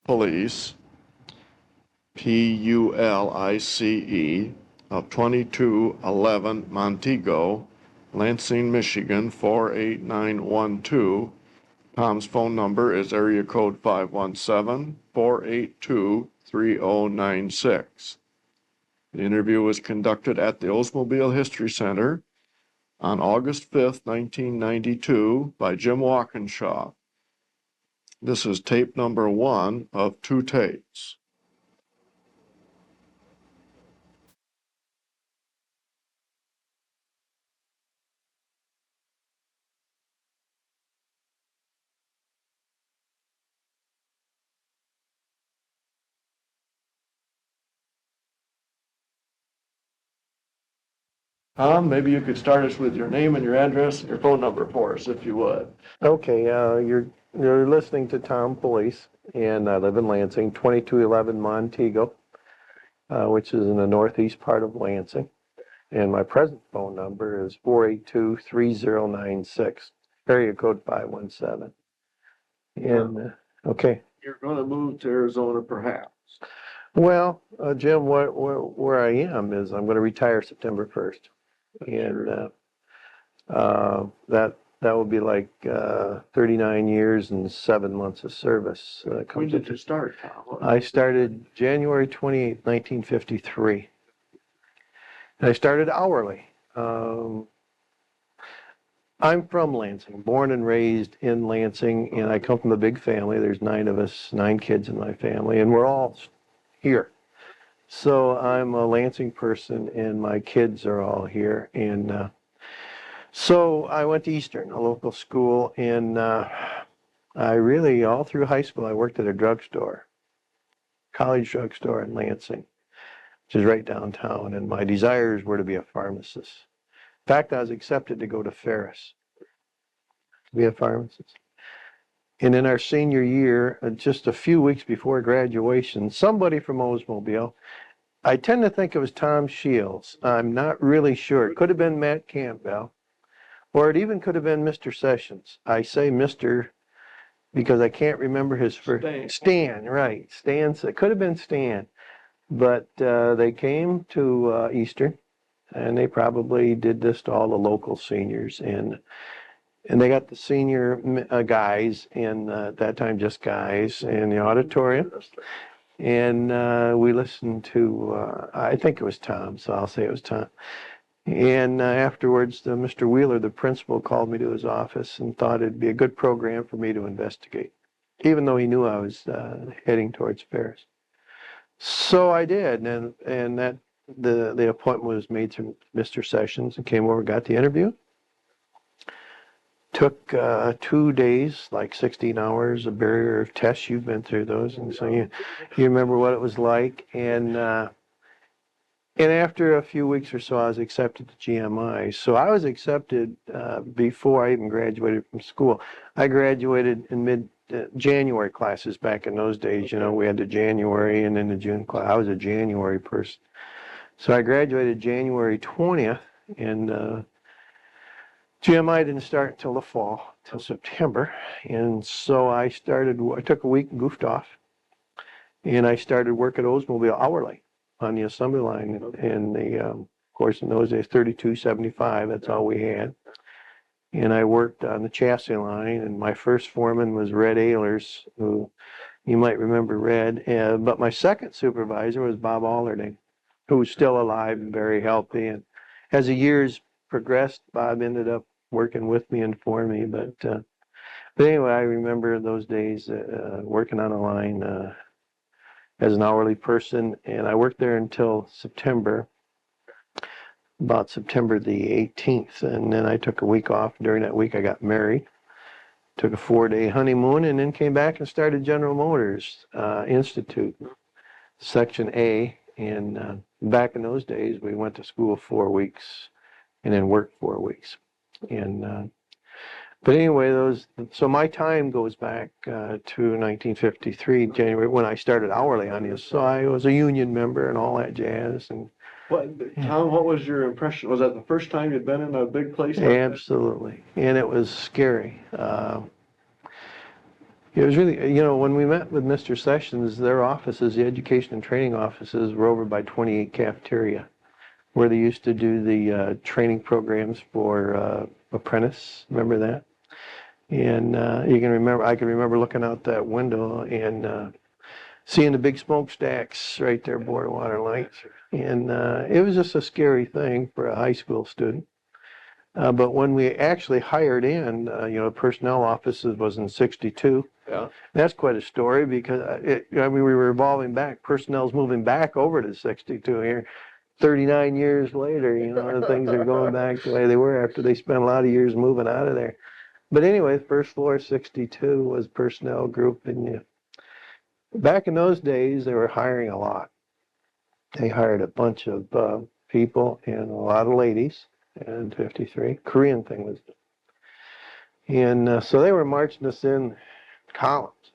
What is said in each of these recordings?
Pulice, Pulice, of 2211 Montego, Lansing, Michigan 48912. Tom's phone number is area code 517-482-3096. The interview was conducted at the Oldsmobile History Center on August 5th, 1992 by Jim Walkinshaw. This is tape number 1 of 2 tapes. Tom, maybe you could start us with your name and your address and your phone number for us, if you would. Okay, you're listening to Tom Pulice, and I live in Lansing, 2211 Montego, which is in the northeast part of Lansing. And my present phone number is 482-3096, area code 517. And okay. You're going to move to Arizona, perhaps. Well, Jim, where I am is I'm going to retire September 1st, and that will be like 39 years and 7 months of service. When did you start, Tom? I started January 28, 1953. And I started hourly. I'm from Lansing, born and raised in Lansing, and I come from a big family. There's 9 of us, 9 kids in my family, and we're all here. So I'm a Lansing person, and my kids are all here. And so I went to Eastern, a local school, and I really, all through high school, I worked at a drugstore, college drugstore in Lansing, which is right downtown, and my desires were to be a pharmacist. In fact, I was accepted to go to Ferris to be a pharmacist. And in our senior year, just a few weeks before graduation, somebody from Oldsmobile, I tend to think it was Tom Shields. I'm not really sure. It could have been Matt Campbell, or it even could have been Mr. Sessions. I say Mr. because I can't remember his first. Stan, right. Stan. It could have been Stan. But they came to Eastern, and they probably did this to all the local seniors. And they got the senior guys, and at that time just guys, in the auditorium. And we listened to, I think it was Tom, so I'll say it was Tom. And afterwards, Mr. Wheeler, the principal, called me to his office and thought it'd be a good program for me to investigate, even though he knew I was heading towards Ferris. So I did, and that the appointment was made through Mr. Sessions, and came over, got the interview. Took 2 days, like 16 hours, a barrier of tests. You've been through those, and so you remember what it was like. And after a few weeks or so, I was accepted to GMI. So I was accepted before I even graduated from school. I graduated in mid-January classes back in those days. You know, we had the January and then the June class. I was a January person. So I graduated January 20th, and GMI didn't start until the fall, till September. And so I took a week and goofed off, and I started work at Oldsmobile hourly on the assembly line. And of course, in those days, 3275, that's all we had. And I worked on the chassis line, and my first foreman was Red Ehlers, who you might remember Red. But my second supervisor was Bob Alderding, who was still alive and very healthy. And as the years progressed, Bob ended up working with me and for me. But anyway, I remember those days working on a line as an hourly person, and I worked there until September, about September the 18th, and then I took a week off. During that week, I got married, took a 4-day honeymoon, and then came back and started General Motors Institute, Section A. And back in those days, we went to school 4 weeks and then worked 4 weeks. And but anyway, so my time goes back to 1953, January, when I started hourly on this. So I was a union member and all that jazz. And Tom, what was your impression? Was that the first time you'd been in a big place like absolutely. And it was scary. It was really, when we met with Mr. Sessions, their offices, the education and training offices, were over by 28 cafeteria, where they used to do the training programs for apprentice. Remember that? And I can remember looking out that window and seeing the big smokestacks right there, border water lights. And it was just a scary thing for a high school student. But when we actually hired in, personnel offices was in 62. Yeah. That's quite a story because we were evolving back. Personnel's moving back over to 62 here. 39 years later, things are going back the way they were after they spent a lot of years moving out of there. But anyway, first floor 62 was personnel group. And back in those days, they were hiring a lot. They hired a bunch of people and a lot of ladies. And 53, Korean thing was. And so they were marching us in columns.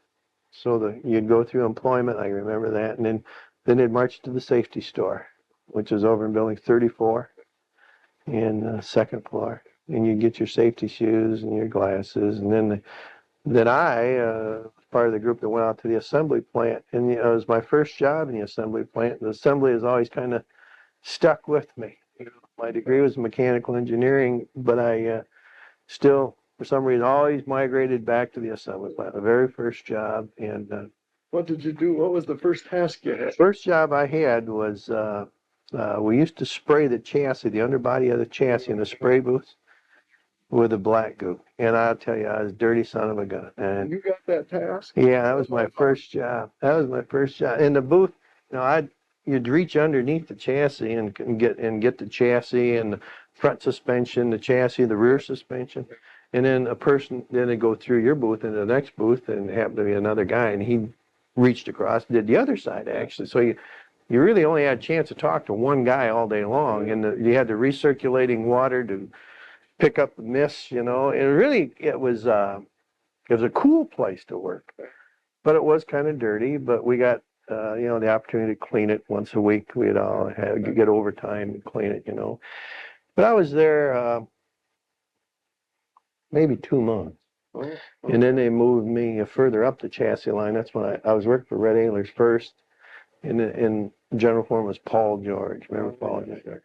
So you'd go through employment, I remember that, and then they'd march to the safety store, which is over in building 34 and second floor. And you'd get your safety shoes and your glasses. And then I was part of the group that went out to the assembly plant. And it was my first job in the assembly plant. The assembly has always kind of stuck with me. My degree was mechanical engineering, but I still, for some reason, always migrated back to the assembly plant. The very first job. And What did you do? What was the first task you had? first job I had was we used to spray the chassis, the underbody of the chassis in the spray booth with a black goo. And I'll tell you, I was a dirty son of a gun. And You got that task? yeah, that was my first job. That was my first job. In the booth, you'd reach underneath the chassis and get the chassis and the front suspension, the chassis, the rear suspension. And then then they'd go through your booth into the next booth, and it happened to be another guy, and he reached across, did the other side actually. So you really only had a chance to talk to one guy all day long, and you had the recirculating water to pick up the mist, and really it was a cool place to work, but it was kind of dirty. But we got the opportunity to clean it once a week. We'd all had to get overtime and clean it, But I was there maybe 2 months. Oh, And then they moved me further up the chassis line. That's when I was working for Red Ehlers first. And general foreman was Paul George. Remember Paul George?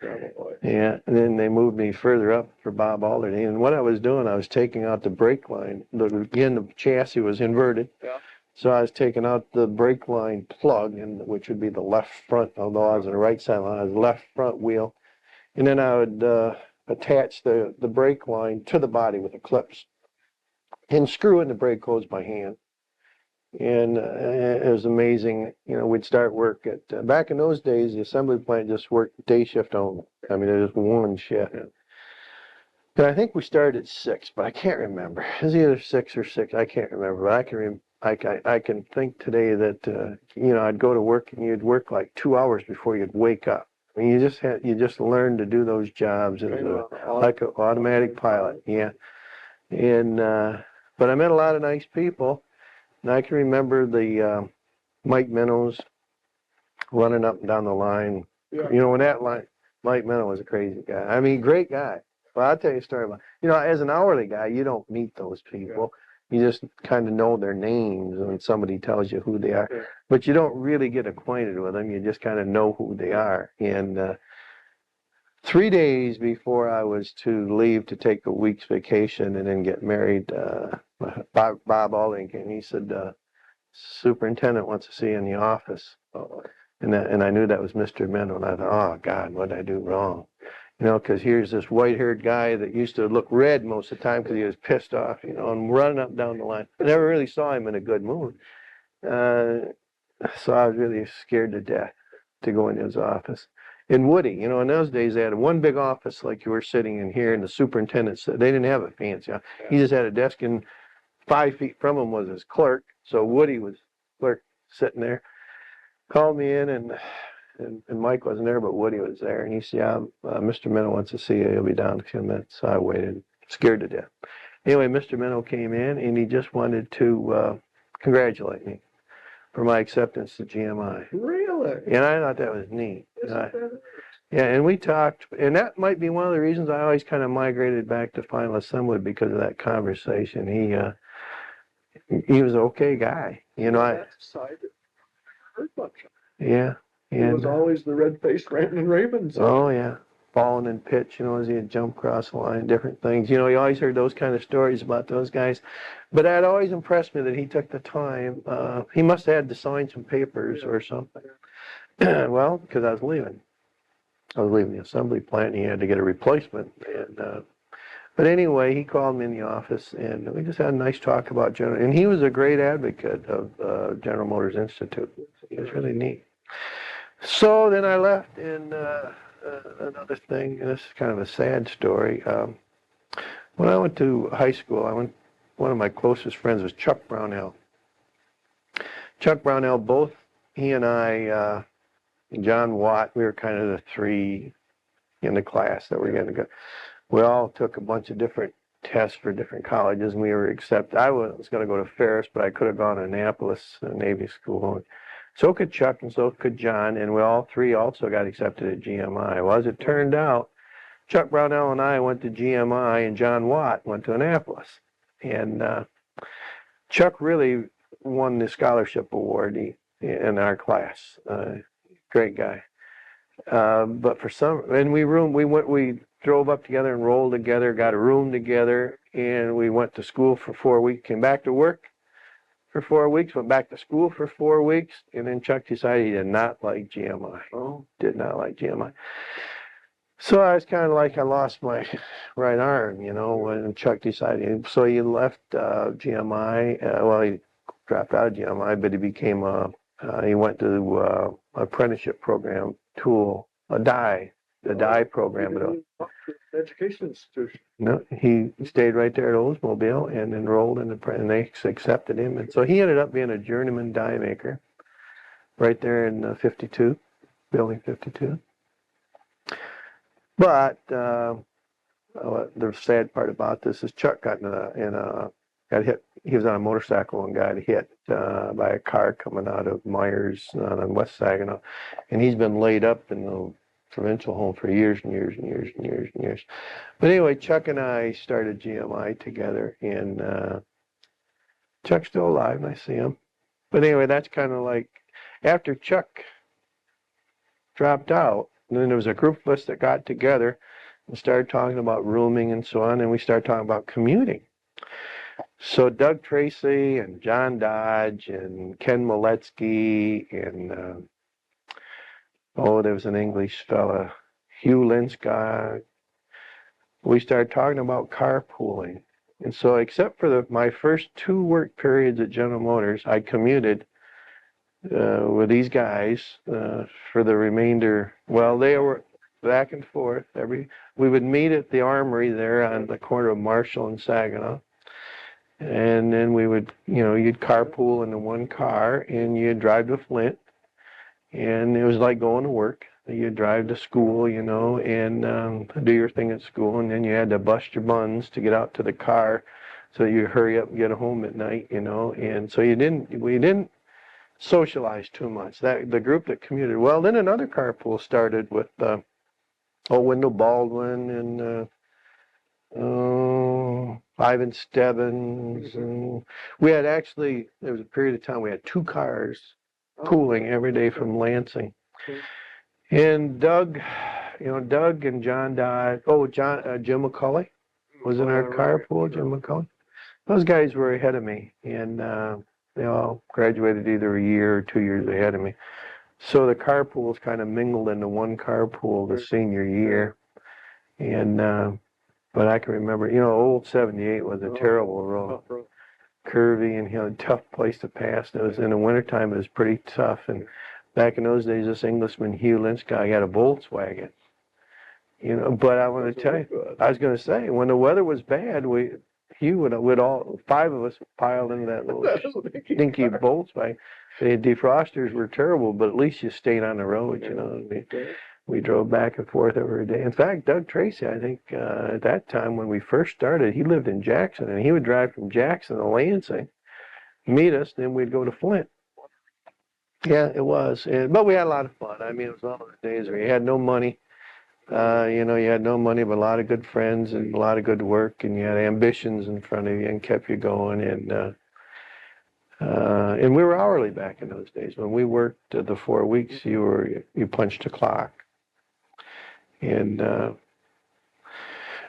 Yeah. And then they moved me further up for Bob Alderney. And what I was doing, I was taking out the brake line. Again, the chassis was inverted. Yeah. So I was taking out the brake line plug, which would be the left front, although I was on the right side line, I was left front wheel. And then I would attach the brake line to the body with the clips and screw in the brake hose by hand. And it was amazing. We'd start work at, back in those days, the assembly plant just worked day shift only. I mean, it was one shift. And I think we started at 6, but I can't remember. It was either 6 or 6. I can't remember, but I can think today that, I'd go to work and you'd work like 2 hours before you'd wake up. I mean, you just learned to do those jobs as like an automatic pilot. Yeah. And, but I met a lot of nice people. And I can remember the Mike Minnows running up and down the line. Yeah. When that line, Mike Minnow was a crazy guy. I mean, great guy. Well, I'll tell you a story about, as an hourly guy, you don't meet those people. Yeah. You just kind of know their names when somebody tells you who they are. Yeah. But you don't really get acquainted with them. You just kind of know who they are. And 3 days before I was to leave to take a week's vacation and then get married, Bob Alding came. He said, superintendent wants to see you in the office. And I knew that was Mr. Minnow. And I thought, oh, God, what did I do wrong? Because here's this white-haired guy that used to look red most of the time because he was pissed off, and running up and down the line. I never really saw him in a good mood. So I was really scared to death to go into his office. And Woody, in those days, they had one big office like you were sitting in here, and the superintendent said they didn't have a fancy. He just had a desk, and 5 feet from him was his clerk. So Woody was clerk sitting there. Called me in, and Mike wasn't there, but Woody was there. And he said, yeah, Mr. Minnow wants to see you. He'll be down in a few minutes. So I waited, scared to death. Anyway, Mr. Minnow came in, and he just wanted to congratulate me for my acceptance to GMI. Really? And I thought that was neat. Yeah, and we talked, and that might be one of the reasons I always kind of migrated back to final assembly because of that conversation. he was an okay guy. You know, That's the side that hurt much. yeah. He was always the red-faced Ranton Raymond. Oh, yeah. Falling in pitch, you know, as he'd jump across the line, different things. You know, you always heard those kind of stories about those guys. But that always impressed me that he took the time. He must have had to sign some papers or something. Well, because I was leaving. I was leaving the assembly plant and he had to get a replacement. But anyway, he called me in the office and we just had a nice talk about General. And he was a great advocate of General Motors Institute. He was really neat. So then I left, and another thing, and this is kind of a sad story. When I went to high school, one of my closest friends was Chuck Brownell. Chuck Brownell, both he and I, John Watt, we were kind of the three in the class that were going to go. We all took a bunch of different tests for different colleges, and we were accepted. I was going to go to Ferris, but I could have gone to Annapolis Navy School. So could Chuck and so could John, and we all three also got accepted at GMI. Well, as it turned out, Chuck Brownell and I went to GMI, and John Watt went to Annapolis. And Chuck really won the scholarship award in our class. Great guy. But for some, and we drove up together and rolled together, got a room together, and we went to school for 4 weeks, came back to work for 4 weeks, went back to school for 4 weeks, and then Chuck decided he did not like GMI. Oh, did not like GMI. So I was kind of like, I lost my right arm, you know, when Chuck decided. So he left GMI. Well, he dropped out of GMI, but he became he went to apprenticeship program, the dye program. Education institution. No, he stayed right there at Oldsmobile and enrolled in and they accepted him. And so he ended up being a journeyman die maker right there in 52, building 52. But the sad part about this is Chuck got got hit. He was on a motorcycle and got hit by a car coming out of Myers on West Saginaw, and he's been laid up in the provincial home for years and years and years and years and years. But anyway, Chuck and I started GMI together, and Chuck's still alive, and I see him. But anyway, that's kind of like after Chuck dropped out, and then there was a group of us that got together and started talking about rooming and so on, and we started talking about commuting. So Doug Tracy and John Dodge and Ken Moletsky and there was an English fella, Hugh Linscott. We started talking about carpooling. And so except for my first 2 work periods at General Motors, I commuted with these guys for the remainder. Well, they were back and forth. We would meet at the Armory there on the corner of Marshall and Saginaw. And then we would, you'd carpool into one car and you'd drive to Flint. And it was like going to work. You'd drive to school, and do your thing at school. And then you had to bust your buns to get out to the car so you hurry up and get home at night, And so we didn't socialize too much. The group that commuted. Well, then another carpool started with Wendell Baldwin and Ivan Stebbins. And we had there was a period of time we had 2 cars pooling every day from Lansing. And Doug and John died. Jim McCulley was in our carpool, Jim McCulley. Those guys were ahead of me, and they all graduated either a year or 2 years ahead of me. So the carpools kind of mingled into one carpool the senior year. And but I can remember, old 78 was a terrible road. Curvy and tough place to pass. It was in the wintertime. It was pretty tough. And back in those days, this Englishman Hugh Linscott had a Volkswagen. But I want to tell you, I was going to say, when the weather was bad, Hugh would all 5 of us piled into that little dinky Volkswagen. The defrosters were terrible, but at least you stayed on the road. We drove back and forth every day. In fact, Doug Tracy, I think at that time when we first started, he lived in Jackson, and he would drive from Jackson to Lansing, meet us, then we'd go to Flint. Yeah, it was. But we had a lot of fun. I mean, it was one of the days where you had no money. You had no money, but a lot of good friends and a lot of good work, and you had ambitions in front of you and kept you going. And And we were hourly back in those days. When we worked the 4 weeks, you punched a clock. And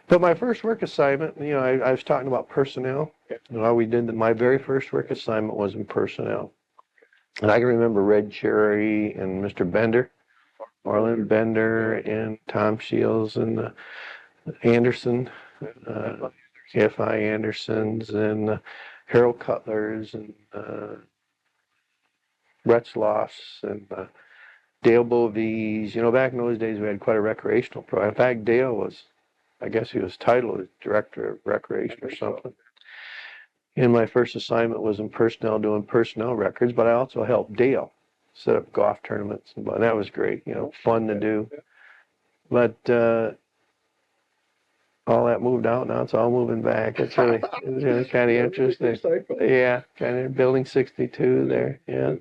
but my first work assignment, I was talking about personnel. My very first work assignment was in personnel. And I can remember Red Cherry and Mr. Bender, Orland Bender and Tom Shields and Anderson, F.I. Andersons and Harold Cutlers and Retzloffs and Dale Bovies. Back in those days we had quite a recreational program. In fact, Dale was, I guess he was titled as Director of Recreation or something. And my first assignment was in personnel, doing personnel records, but I also helped Dale set up golf tournaments, and that was great, fun to do. But all that moved out, now it's all moving back. It's really kind of interesting. Yeah, kind of building 62 there, yeah.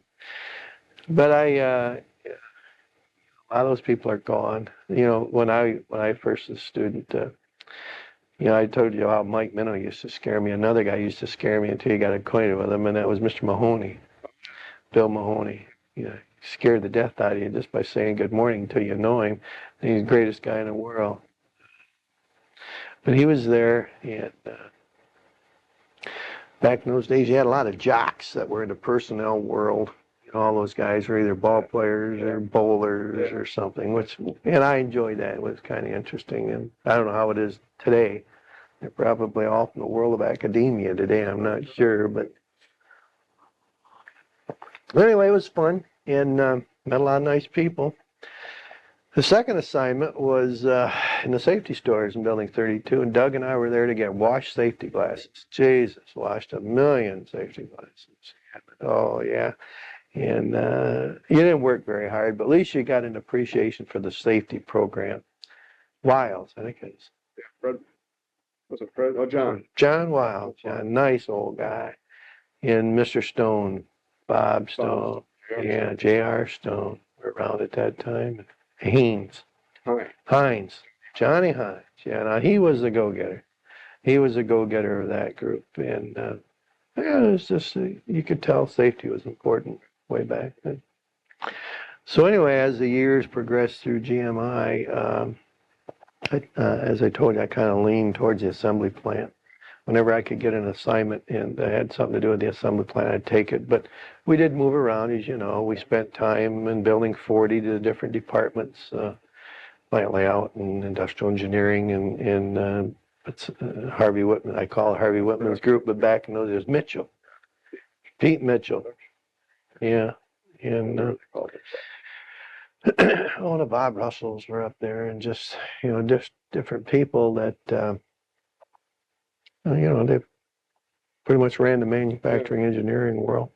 But a lot of those people are gone. When I first was a student, I told you how Mike Minnow used to scare me. Another guy used to scare me until you got acquainted with him, and that was Mr. Mahoney, Bill Mahoney. He scared the death out of you just by saying good morning until you know him. And he's the greatest guy in the world. But he was there, and back in those days, you had a lot of jocks that were in the personnel world. All those guys were either ball players or bowlers or something, and I enjoyed that. It was kind of interesting, and I don't know how it is today. They're probably all from the world of academia today, I'm not sure, but anyway, it was fun, and met a lot of nice people. The second assignment was in the safety stores in Building 32, and Doug and I were there to get washed safety glasses. Jesus, washed 1 million safety glasses. Oh, yeah. And you didn't work very hard, but at least you got an appreciation for the safety program. Wiles, I think it is. Yeah, Fred. Was it Fred? Oh, John. John Wiles, John, nice old guy. And Mr. Stone, Bob Stone, yeah, J.R. Stone were around at that time. Haynes. Hines. Johnny Hines. Yeah, now he was the go-getter. He was the go-getter of that group. And yeah, it was just, you could tell safety was important way back then. So anyway, as the years progressed through GMI, as I told you, I kind of leaned towards the assembly plant. Whenever I could get an assignment and I had something to do with the assembly plant, I'd take it. But we did move around, as you know. We spent time in Building 40 to the different departments, plant layout and industrial engineering and Harvey Whitman. I call it Harvey Whitman's group, but back in those days, Mitchell. Pete Mitchell. Yeah. And the Bob Russells were up there, and just, different people that, they pretty much ran the manufacturing engineering world.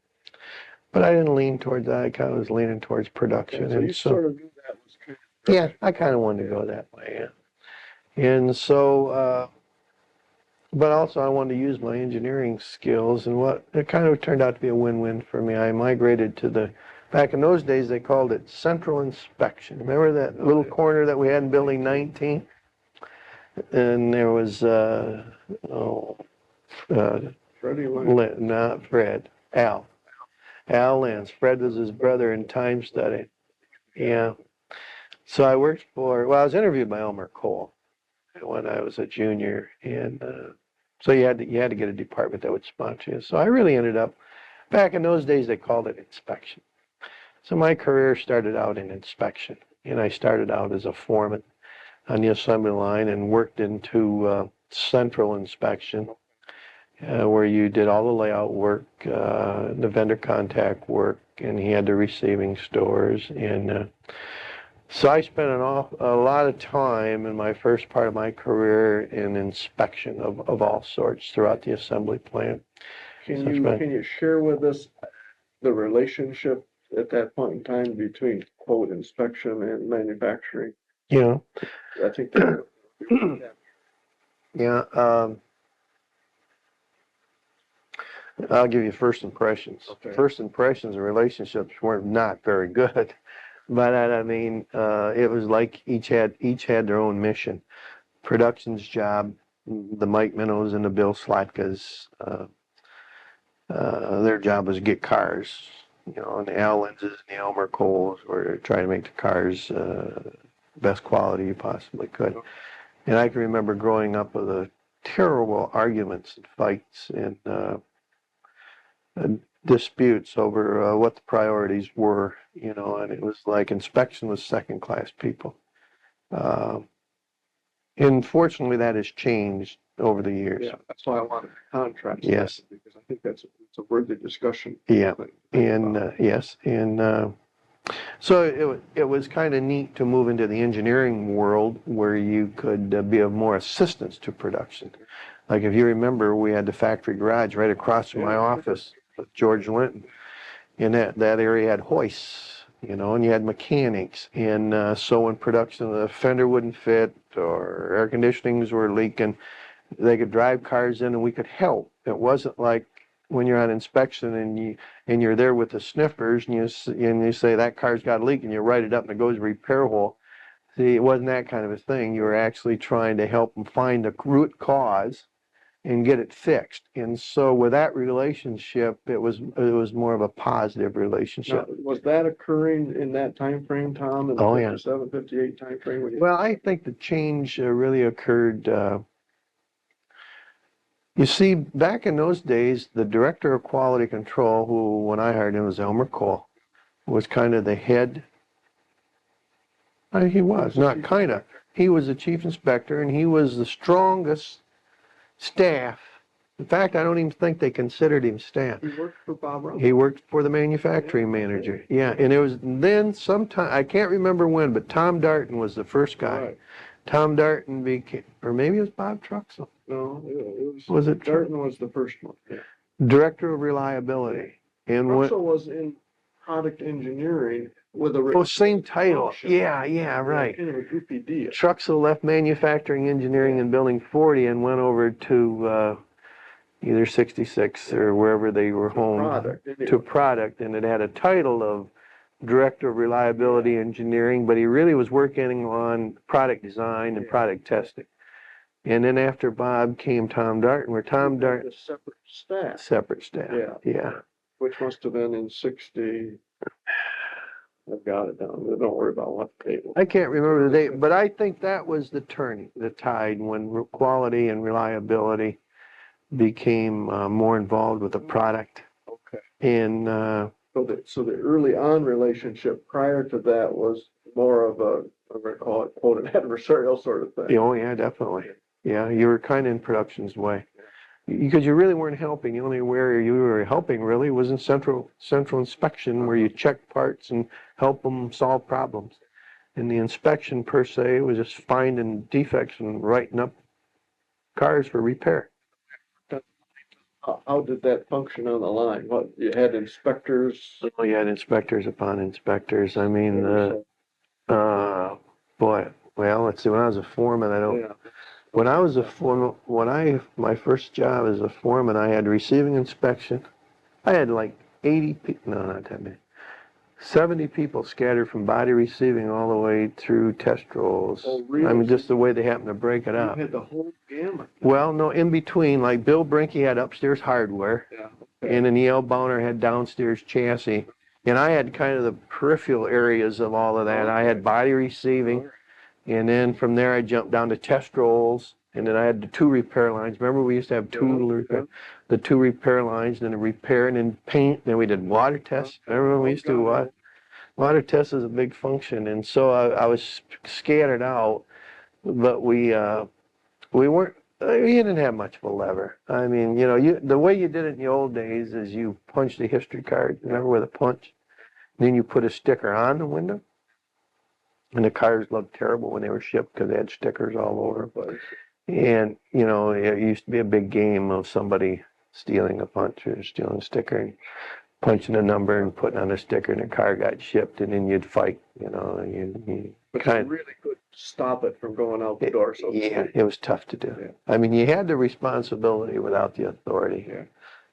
But I didn't lean towards that. I kind of was leaning towards production. So you sort of knew that was kind of... Yeah, I kind of wanted to go that way, yeah. And so, but also I wanted to use my engineering skills, and it kind of turned out to be a win-win for me. I migrated to back in those days, they called it central inspection. Remember that little corner that we had in Building 19? And there was, Freddie Lynn. Not Fred, Al Lenz. Fred was his brother in time study. Yeah. So I worked I was interviewed by Elmer Cole when I was a junior, and so you had to get a department that would sponsor you. So I really ended up, back in those days they called it inspection. So my career started out in inspection, and I started out as a foreman on the assembly line and worked into central inspection, where you did all the layout work, the vendor contact work, and he had the receiving stores. And so I spent a lot of time in my first part of my career in inspection of all sorts throughout the assembly plant. Can you share with us the relationship at that point in time between, quote, inspection and manufacturing? Yeah. I think that... Yeah. I'll give you first impressions. Okay. First impressions and relationships were not very good, but I mean, it was like each had their own mission. Production's job, the Mike Minnows and the Bill Slatkas, Their job was to get cars, and the Al Lenzes and the Elmer Coles were trying to make the cars best quality you possibly could. And I can remember growing up with terrible arguments and fights and disputes over what the priorities were, and it was like inspection was second-class people. And fortunately, that has changed over the years. Yeah, that's why I wanted to contrast Yes. that, because I think it's a worthy discussion. Yeah, and yes, and so it was kind of neat to move into the engineering world where you could be of more assistance to production. Like if you remember, we had the factory garage right across from my office with George Linton, and that area had hoists, and you had mechanics, and so when production, the fender wouldn't fit or air conditionings were leaking, they could drive cars in and we could help. It wasn't like when you're on inspection and you're there with the sniffers and you say that car's got a leak and you write it up and it goes to repair hole. See, it wasn't that kind of a thing. You were actually trying to help them find the root cause and get it fixed. And so with that relationship, it was more of a positive relationship. Now, was that occurring in that time frame, Tom? In the 57, 58 time frame? Well, I think the change really occurred. You see, back in those days, the director of quality control, who when I hired him was Elmer Cole, was kind of the head. He was not kind of. He was the chief inspector, and he was the strongest staff. In fact, I don't even think they considered him staff. He worked for Bob Rumble. He worked for the manufacturing manager. Yeah, and it was then sometime, I can't remember when, but Tom Darton was the first guy. Right. Tom Darton became, or maybe it was Bob Truxell. No, it Was it Darton was the first one. Yeah. Director of reliability. And Truxell was in product engineering with a same title. function. Yeah, right. Kind of a goofy deal. Truxell left manufacturing engineering in building 40 and went over to either 66 or wherever they were home to product, and it had a title of director of reliability engineering, but he really was working on product design and product testing. And then after Bob came Tom Darton, where Tom Darton separate staff. Yeah. Which must have been in 60. I've got it down. Don't worry about what date. I can't remember the date, but I think that was the tide when quality and reliability became more involved with the product. Okay. And so the early on relationship prior to that was more of a, I'm going to call it, quote, an adversarial sort of thing. Oh yeah, definitely. Yeah, you were kind of in production's way. Because you really weren't helping. The only where you were helping really was in central inspection, where you check parts and help them solve problems. And the inspection per se was just finding defects and writing up cars for repair. How did that function on the line? What, you had inspectors? Oh, you had inspectors upon inspectors. I mean, boy, well, let's see. When I was a foreman, When I was a foreman, my first job as a foreman, I had receiving inspection. I had like 80 people, no, not that many, 70 people scattered from body receiving all the way through test rolls. Oh, really? I mean, just the way they happened to break it up. You had the whole gamut. Well, no, in between, like Bill Brinke had upstairs hardware, and then E.L. Bowner had downstairs chassis, and I had kind of the peripheral areas of all of that. I had body receiving. And then from there, I jumped down to test rolls, and then I had the 2 repair lines. Remember, we used to have the 2 repair lines, and then repair, and then paint. Then we did water tests. Remember when we used to do water tests is a big function, and so I was scattered out. But we didn't have much of a lever. I mean, the way you did it in the old days is you punched the history card. Remember with a punch? And then you put a sticker on the window. And the cars looked terrible when they were shipped because they had stickers all over the place. And, it used to be a big game of somebody stealing a punch or stealing a sticker and punching a number and putting on a sticker, and the car got shipped, and then you'd fight, But you really could stop it from going out the door. So it was tough to do. Yeah. I mean, you had the responsibility without the authority. Yeah.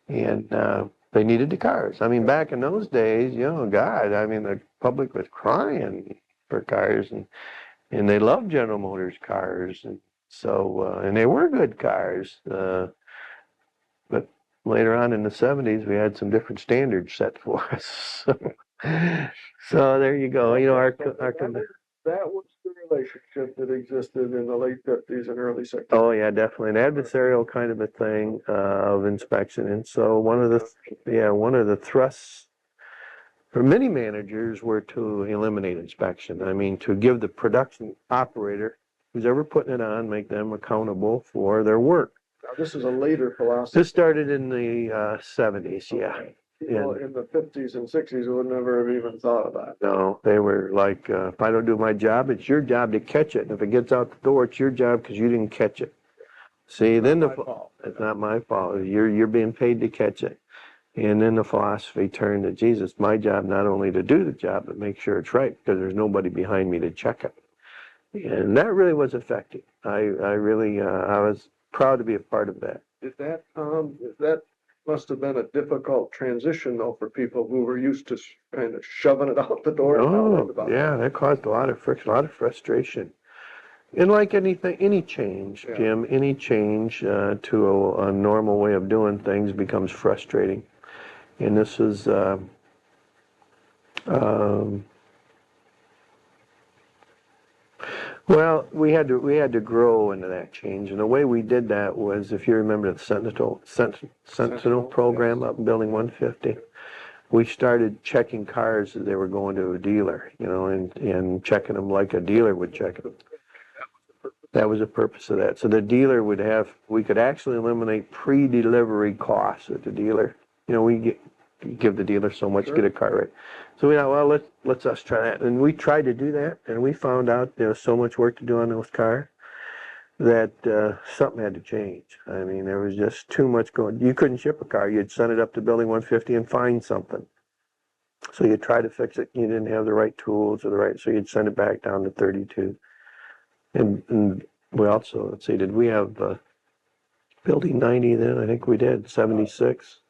And they needed the cars. I mean, back in those days, the public was crying for cars, and they loved General Motors cars, and so and they were good cars, but later on in the 70s, we had some different standards set for us. So there you go. You know, that was the relationship that existed in the late 50s and early 60s. oh yeah, definitely an adversarial kind of a thing of inspection. And so one of the thrusts for many managers were to eliminate inspection. I mean, to give the production operator who's ever putting it on, make them accountable for their work. Now, this is a later philosophy. This started in the 70s, yeah. People in the 50s and 60s would never have even thought of that. No, they were like, if I don't do my job, it's your job to catch it. And if it gets out the door, it's your job because you didn't catch it. See, then it's not my fault. You're being paid to catch it. And then the philosophy turned to Jesus. My job not only to do the job, but make sure it's right because there's nobody behind me to check it. And that really was effective. I really, I was proud to be a part of that. That must have been a difficult transition, though, for people who were used to kind of shoving it out the door. Oh, yeah, that caused a lot of friction, a lot of frustration. And like anything, any change, Jim, any change to a normal way of doing things becomes frustrating. And this is, well, we had to grow into that change, and the way we did that was, if you remember the Sentinel program up in Building 150, we started checking cars as they were going to a dealer, you know, and checking them like a dealer would check them. That was the purpose of that. So the dealer we could actually eliminate pre-delivery costs at the dealer. You know, we give the dealer so much to get a car right. So we thought, well, let's us try that. And we tried to do that, and we found out there was so much work to do on those cars that something had to change. I mean, there was just too much going. You couldn't ship a car. You'd send it up to Building 150 and find something. So you'd try to fix it. You didn't have the right tools so you'd send it back down to 32. And we also, let's see, did we have Building 90 then? I think we did, 76.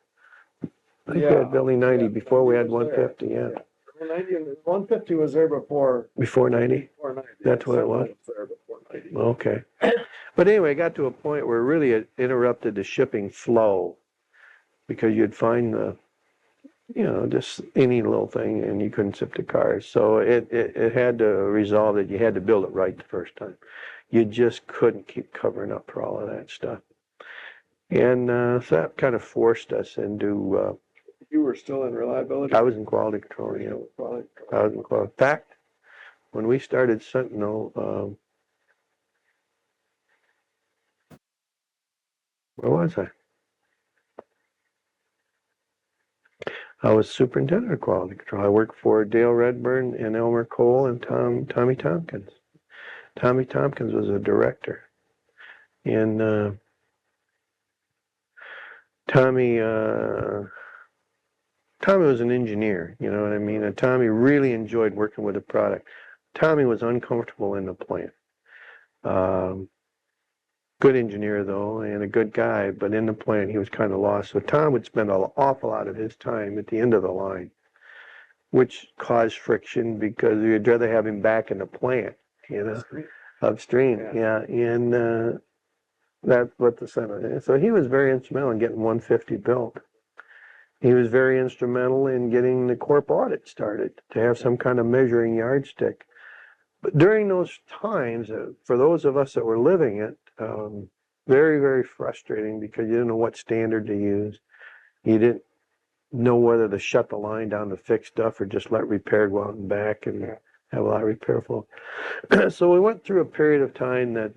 I think we had Building 90 before we had 150, yeah. 150 was there before. Before 90? Before 90. That's what it was? There before 90. Okay. But anyway, it got to a point where it really interrupted the shipping flow because you'd find just any little thing and you couldn't ship the cars. So it had to resolve that you had to build it right the first time. You just couldn't keep covering up for all of that stuff. And so that kind of forced us into... You were still in reliability? I was in quality control, yeah. I was in quality. In fact, when we started Sentinel, where was I? I was superintendent of quality control. I worked for Dale Redburn and Elmer Cole and Tommy Tompkins. Tommy Tompkins was a director. And Tommy was an engineer, you know what I mean? And Tommy really enjoyed working with the product. Tommy was uncomfortable in the plant. Good engineer, though, and a good guy, but in the plant he was kind of lost. So Tom would spend an awful lot of his time at the end of the line, which caused friction because you'd rather have him back in the plant, you know, upstream. Yeah. And that's what the Senate is. So he was very instrumental in getting 150 built. He was very instrumental in getting the corp audit started to have some kind of measuring yardstick. But during those times, for those of us that were living it, very, very frustrating because you didn't know what standard to use. You didn't know whether to shut the line down to fix stuff or just let repair go out and back and have a lot of repair flow. So we went through a period of time that,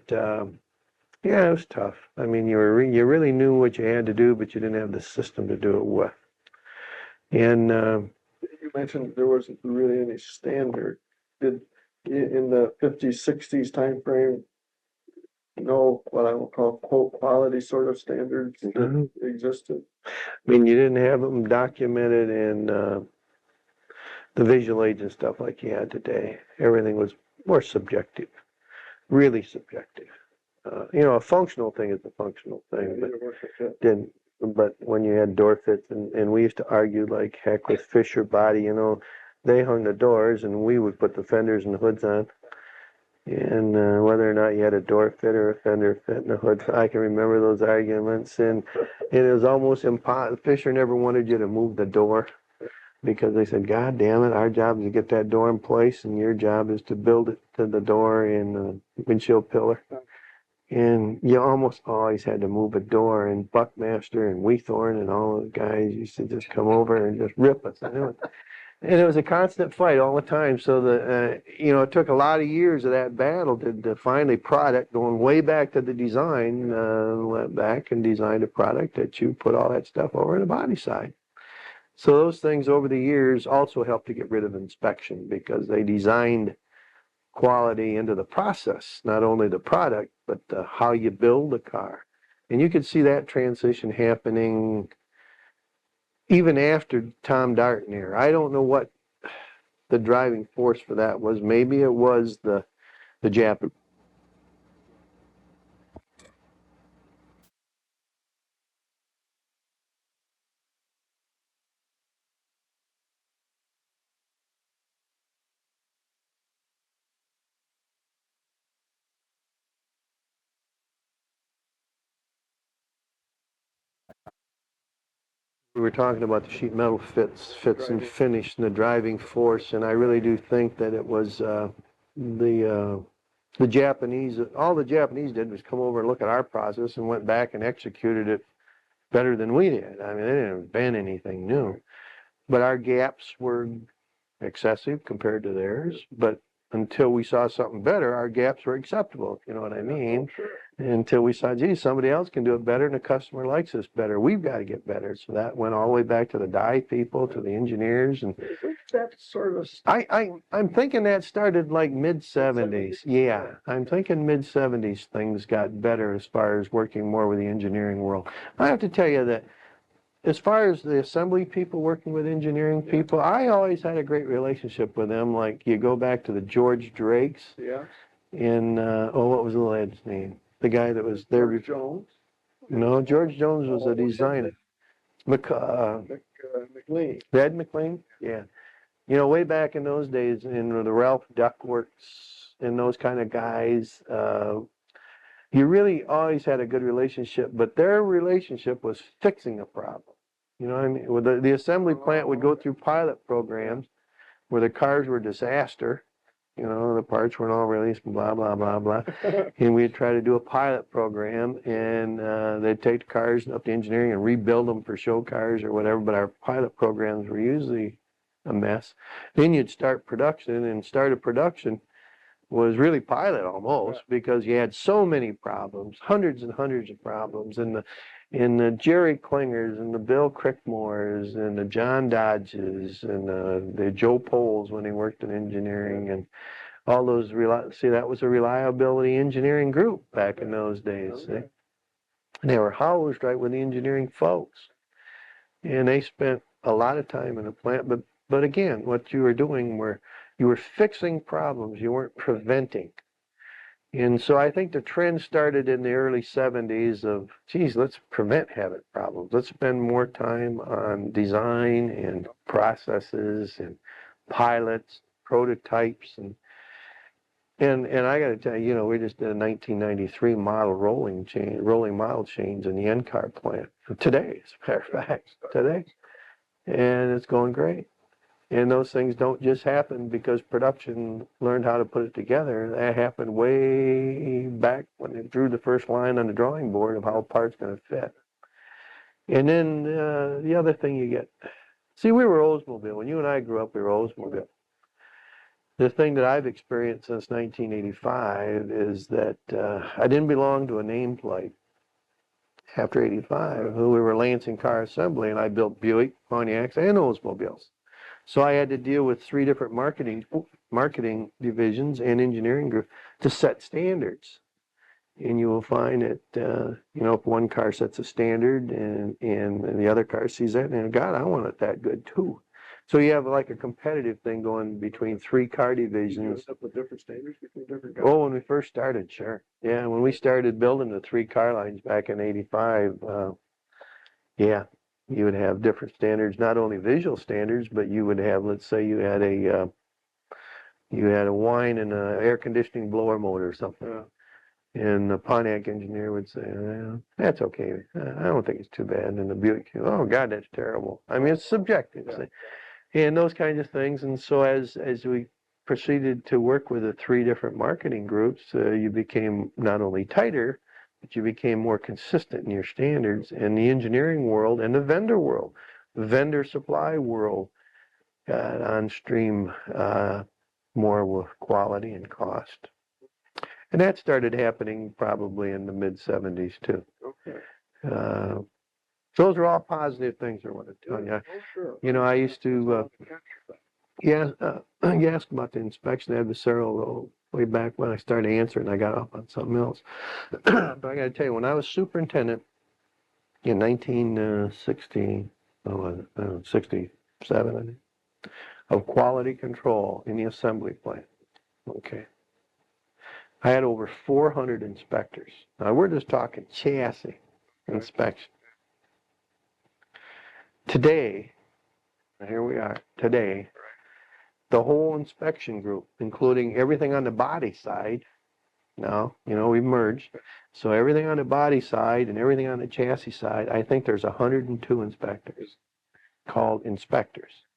it was tough. I mean, you really knew what you had to do, but you didn't have the system to do it with. And you mentioned there wasn't really any standard. Did in the 50s, 60s time frame, what I will call quote quality sort of standards that existed? I mean, you didn't have them documented in the visual aids and stuff like you had today. Everything was more subjective, really subjective. A functional thing is a functional thing, but when you had door fits, and we used to argue like heck with Fisher Body, they hung the doors and we would put the fenders and the hoods on. and whether or not you had a door fit or a fender fit and a hood fit. I can remember those arguments, and it was almost impossible. Fisher never wanted you to move the door because they said, God damn it, our job is to get that door in place, and your job is to build it to the door and windshield pillar. And you almost always had to move a door, and Buckmaster and Weethorn and all those guys used to just come over and just rip us. And it was a constant fight all the time. So it took a lot of years of that battle to finally product, going way back to the design, went back and designed a product that you put all that stuff over the body side. So those things over the years also helped to get rid of inspection because they designed quality into the process, not only the product, but how you build the car. And you could see that transition happening even after Tom Darton era. I don't know what the driving force for that was. Maybe it was the Japanese. We were talking about the sheet metal fits and finish and the driving force, and I really do think that it was the Japanese. All the Japanese did was come over and look at our process and went back and executed it better than we did. I mean, they didn't invent anything new, but our gaps were excessive compared to theirs. But until we saw something better, our gaps were acceptable, if you know what I mean. Until we saw, gee, somebody else can do it better and the customer likes us better. We've got to get better. So that went all the way back to the die people, to the engineers. And that sort of I'm thinking that started like mid-70s. Yeah, I'm thinking mid-70s things got better as far as working more with the engineering world. I have to tell you that as far as the assembly people working with engineering people, I always had a great relationship with them. Like you go back to the George Drakes in, what was the lad's name? The guy that was there. George Jones. No, George Jones was a designer. McLean. Ed McLean? Yeah. You know, way back in those days, in the Ralph Duckworks and those kind of guys, you really always had a good relationship, but their relationship was fixing a problem. You know what I mean? Well, the assembly plant would go through pilot programs where the cars were a disaster. You know, the parts weren't all released, blah, blah, blah, blah. And we'd try to do a pilot program, and they'd take the cars up to engineering and rebuild them for show cars or whatever, but our pilot programs were usually a mess. Then you'd start production, and start of production was really pilot almost, because you had so many problems, hundreds and hundreds of problems, and the Jerry Klingers and the Bill Crickmores and the John Dodges and the Joe Poles when he worked in engineering, and all those, see, that was a reliability engineering group back in those days. See? They were housed right with the engineering folks, and they spent a lot of time in the plant, but again, what you were doing were you were fixing problems, you weren't preventing. And so I think the trend started in the early 70s of, geez, let's prevent having problems. Let's spend more time on design and processes and pilots, prototypes. And I got to tell you, we just did a 1993 model rolling model change in the NCAR plant today, as a matter of fact, today. And it's going great. And those things don't just happen because production learned how to put it together. That happened way back when they drew the first line on the drawing board of how a part's going to fit. And then the other thing you get, see, we were Oldsmobile. When you and I grew up, we were Oldsmobile. The thing that I've experienced since 1985 is that I didn't belong to a nameplate. After 85, we were Lansing Car Assembly, and I built Buick, Pontiacs, and Oldsmobiles. So I had to deal with 3 different marketing divisions and engineering groups to set standards. And you will find that, if one car sets a standard and the other car sees that, and God, I want it that good too. So you have like a competitive thing going between 3 car divisions. You up with different standards between different cars? Oh, when we first started, sure. Yeah, when we started building the 3 car lines back in 85, yeah. You would have different standards, not only visual standards, but you would have, let's say you had You had a whine and a air conditioning blower motor or something. Yeah. And the Pontiac engineer would say, that's okay. I don't think it's too bad. And the Buick, oh God, that's terrible. I mean, it's subjective. Yeah. And those kinds of things. And so as we proceeded to work with the 3 different marketing groups, you became not only tighter, but you became more consistent in your standards. And the engineering world and the vendor world, the vendor supply world got on stream more with quality and cost. And that started happening probably in the mid-70s too. Okay. Those are all positive things I want to tell you. Oh, sure. You know, I used to, you asked about the inspection adversarial way back when I started answering, I got off on something else. But I got to tell you, when I was superintendent in 1967, I think, of quality control in the assembly plant, okay, I had over 400 inspectors. Now, we're just talking chassis inspection. Today, here we are, today, the whole inspection group, including everything on the body side, now, you know, we've merged, so everything on the body side and everything on the chassis side, I think there's 102 inspectors called inspectors.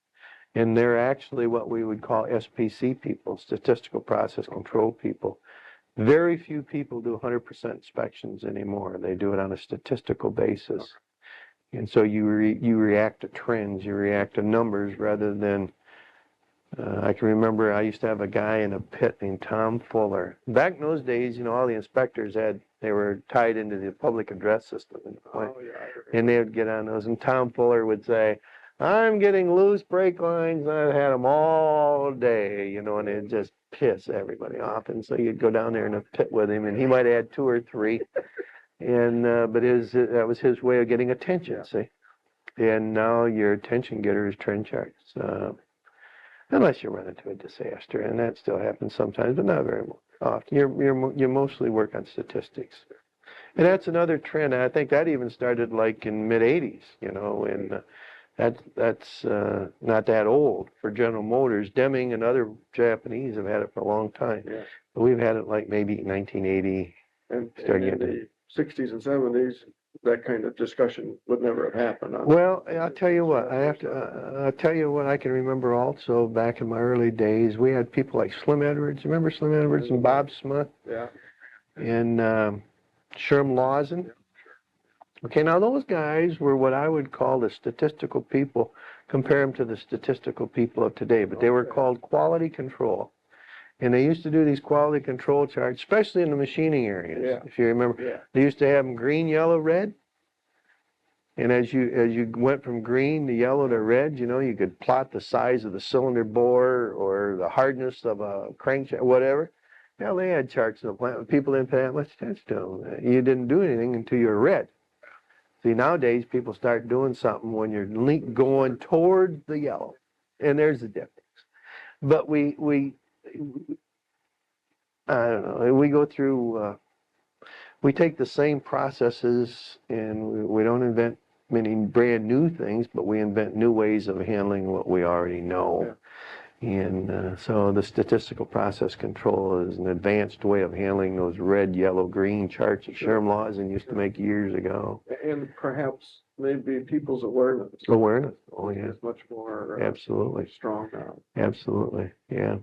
And they're actually what we would call SPC people, statistical process control people. Very few people do 100% inspections anymore. They do it on a statistical basis. And so you react to trends, you react to numbers rather than, I can remember I used to have a guy in a pit named Tom Fuller. Back in those days, you know, all the inspectors they were tied into the public address system. And they would get on those, and Tom Fuller would say, I'm getting loose brake lines, and I've had them all day, you know, and it'd just piss everybody off. And so you'd go down there in a pit with him, and he might add 2 or 3. And but that was his way of getting attention, see. And now your attention getter is trend charts, unless you run into a disaster, and that still happens sometimes, but not very often. You mostly work on statistics, and that's another trend. I think that even started like in mid-'80s, you know, and that's not that old for General Motors. Deming and other Japanese have had it for a long time, but we've had it like maybe 1980. And in the 60s and 70s, that kind of discussion would never have happened. Well, I'll tell you what, I'll tell you what I can remember also back in my early days. We had people like Slim Edwards. Remember Slim Edwards and Bob Smith? Yeah. And Sherm Lawson? Okay, now those guys were what I would call the statistical people. Compare them to the statistical people of today, but they were called quality control. And they used to do these quality control charts, especially in the machining areas, if you remember. They used to have them green, yellow, red. And as you went from green to yellow to red, you know, you could plot the size of the cylinder bore or the hardness of a crankshaft, whatever. Now, they had charts in the plant, but people didn't pay that much attention to them. You didn't do anything until you were red. See, nowadays, people start doing something when you're going toward the yellow. And there's the difference. But I don't know, we go through, we take the same processes and we don't invent many brand new things, but we invent new ways of handling what we already know. And so the statistical process control is an advanced way of handling those red, yellow, green charts that Sherm Lawson used to make years ago. And perhaps maybe people's awareness. Awareness, oh yeah. Is much more absolutely strong now. Absolutely, yeah.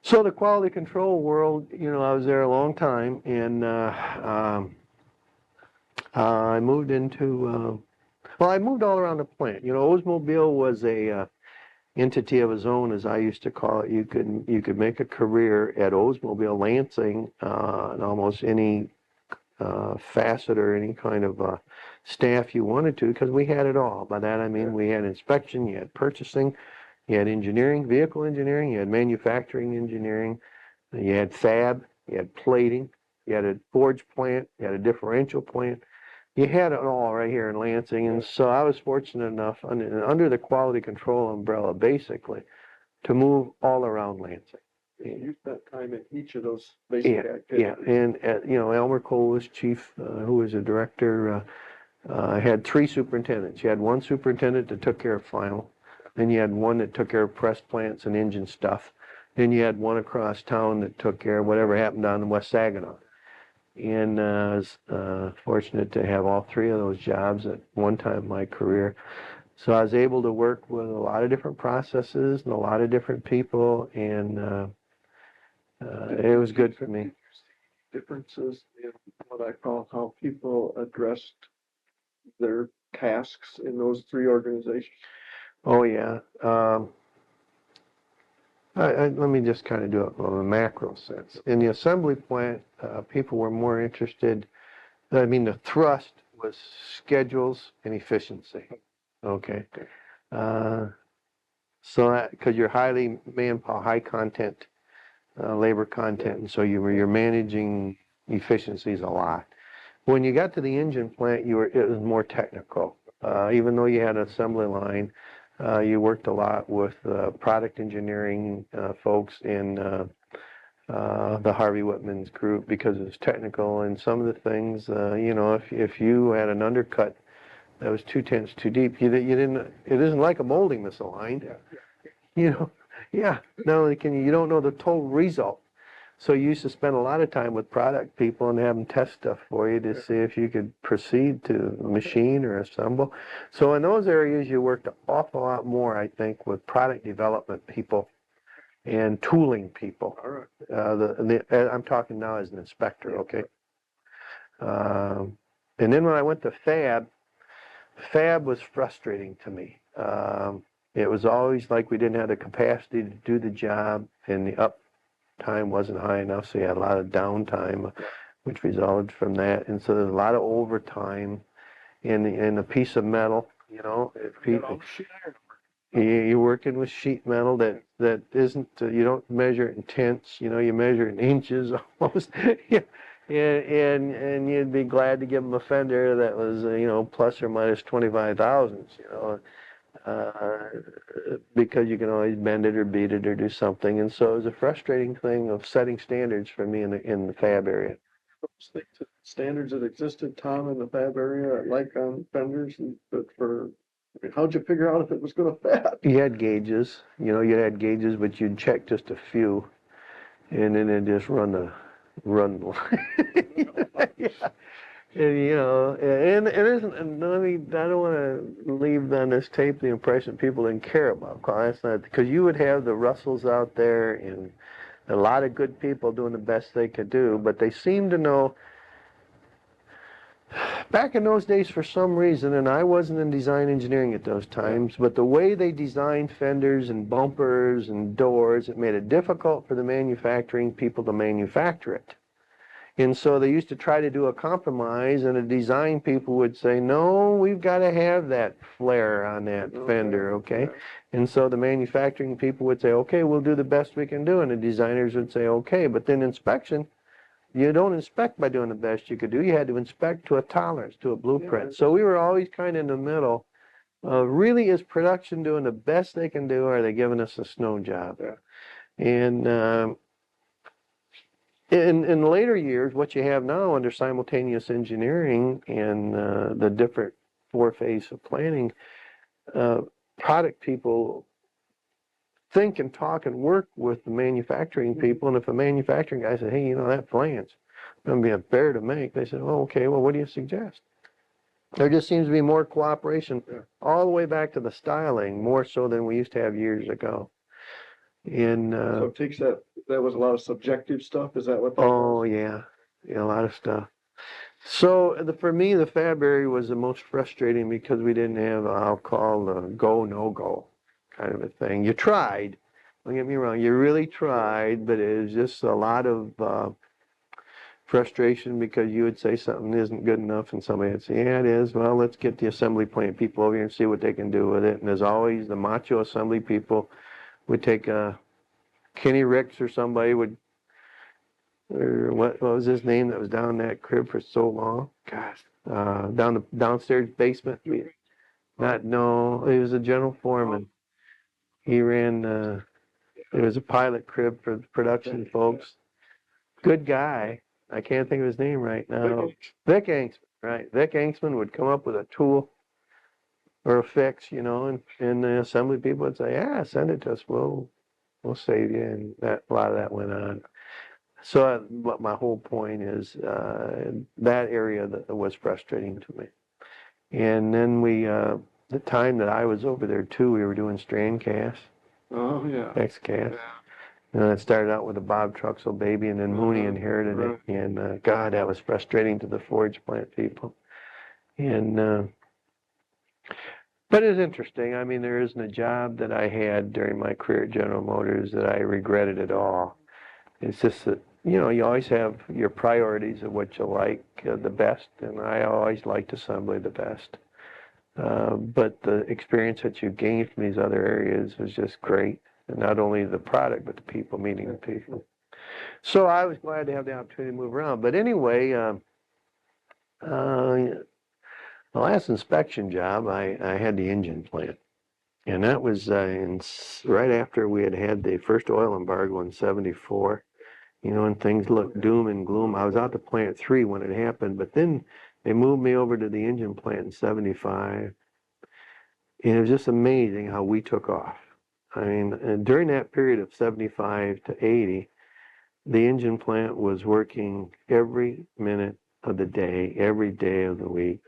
So the quality control world, you know, I was there a long time, and I moved into, well, I moved all around the plant. You know, Oldsmobile was a entity of his own, as I used to call it. You could make a career at Oldsmobile Lansing in almost any facet or any kind of staff you wanted to, because we had it all. By that I mean we had inspection, you had purchasing, you had engineering, vehicle engineering, you had manufacturing engineering, you had fab, you had plating, you had a forge plant, you had a differential plant. You had it all right here in Lansing, and so I was fortunate enough, under the quality control umbrella, basically, to move all around Lansing. You spent time in each of those basic activities. Yeah, and you know, Elmer Cole was chief, who was a director. I had 3 superintendents. You had one superintendent that took care of final. Then you had one that took care of press plants and engine stuff. Then you had one across town that took care of whatever happened down in West Saginaw. And I was fortunate to have all three of those jobs at one time in my career. So I was able to work with a lot of different processes and a lot of different people, and it was good for me. Differences in what I call how people addressed their tasks in those three organizations. Oh, yeah. Let me just kind of do it from a macro sense. In the assembly plant, people were more interested, I mean, the thrust was schedules and efficiency. Okay. So that, because you're highly manpower, high content, labor content, and so you're managing efficiencies a lot. When you got to the engine plant, it was more technical. Even though you had an assembly line, you worked a lot with product engineering folks in the Harvey Whitman's group because it was technical, and some of the things, you know, if you had an undercut that was 2/10 too deep, you didn't. It isn't like a molding misaligned. Yeah. You know, yeah. Not only can you don't know the total result. So you used to spend a lot of time with product people and have them test stuff for you to see if you could proceed to machine or assemble. So in those areas, you worked an awful lot more, I think, with product development people and tooling people. All right. I'm talking now as an inspector, okay? And then when I went to Fab was frustrating to me. It was always like we didn't have the capacity to do the job, and the uptime wasn't high enough, so you had a lot of downtime, which resulted from that. And so there's a lot of overtime in a piece of metal, you know. You're working with sheet metal that isn't, you don't measure it in tenths, you know, you measure it in inches almost. Yeah. And you'd be glad to give them a fender that was, you know, plus or minus 25 thousandths, you know, because you can always bend it or beat it or do something. And so it was a frustrating thing of setting standards for me in the fab area. Standards that existed, Tom, in the fab area, like on fenders, but how'd you figure out if it was going to fab? You had gauges, you know, you had gauges, but you'd check just a few, and then it'd just run the yeah. And you know, and it isn't. And I don't want to leave on this tape the impression people didn't care about. That's not, because you would have the Russells out there and a lot of good people doing the best they could do, but they seemed to know. Back in those days, for some reason, and I wasn't in design engineering at those times, but the way they designed fenders and bumpers and doors, it made it difficult for the manufacturing people to manufacture it. And so they used to try to do a compromise, and the design people would say, no, we've got to have that flare on that fender, okay? And so the manufacturing people would say, okay, we'll do the best we can do, and the designers would say, okay. But then inspection, you don't inspect by doing the best you could do. You had to inspect to a tolerance, to a blueprint. So we were always kind of in the middle. Really, is production doing the best they can do, or are they giving us a snow job? And in later years, what you have now under simultaneous engineering and the different four phases of planning, product people think and talk and work with the manufacturing people. And if a manufacturing guy says, hey, you know, that flange is going to be a bear to make, they say, oh, okay, well, what do you suggest? There just seems to be more cooperation all the way back to the styling, more so than we used to have years ago. And so it takes that was a lot of subjective stuff. Is that what that oh was? yeah, a lot of stuff. So for me, the fab area was the most frustrating because we didn't have, I'll call the go, no go kind of a thing. You tried, don't get me wrong, you really tried, but it was just a lot of frustration because you would say something isn't good enough and somebody would say, yeah, it is. Well, let's get the assembly plant people over here and see what they can do with it. And as always, the macho assembly people would take Kenny Ricks or somebody would, or what was his name that was down that crib for so long? Gosh, down the downstairs basement. No, he was a general foreman. He ran, it was a pilot crib for production folks. Good guy. I can't think of his name right now. Vic Angsman, right. Vic Angsman would come up with a tool or a fix, you know, and the assembly people would say, yeah, send it to us. We'll we'll save you, and that a lot of that went on. So, but my whole point is that area that was frustrating to me. And then the time that I was over there too, we were doing strand casts, Oh, yeah. X casts. And it started out with a Bob Truxell baby, and then Mooney inherited it. And God, that was frustrating to the forge plant people. And but it's interesting. I mean, there isn't a job that I had during my career at General Motors that I regretted at all. It's just that, you know, you always have your priorities of what you like the best, and I always liked assembly the best. But the experience that you gain from these other areas was just great. And not only the product, but the people, meeting the people. So I was glad to have the opportunity to move around. But anyway, the last inspection job, I had the engine plant. And that was right after we had the first oil embargo in '74. You know, and things looked doom and gloom. I was out to plant 3 when it happened, but then they moved me over to the engine plant in '75. And it was just amazing how we took off. I mean, during that period of '75 to '80, the engine plant was working every minute of the day, every day of the week.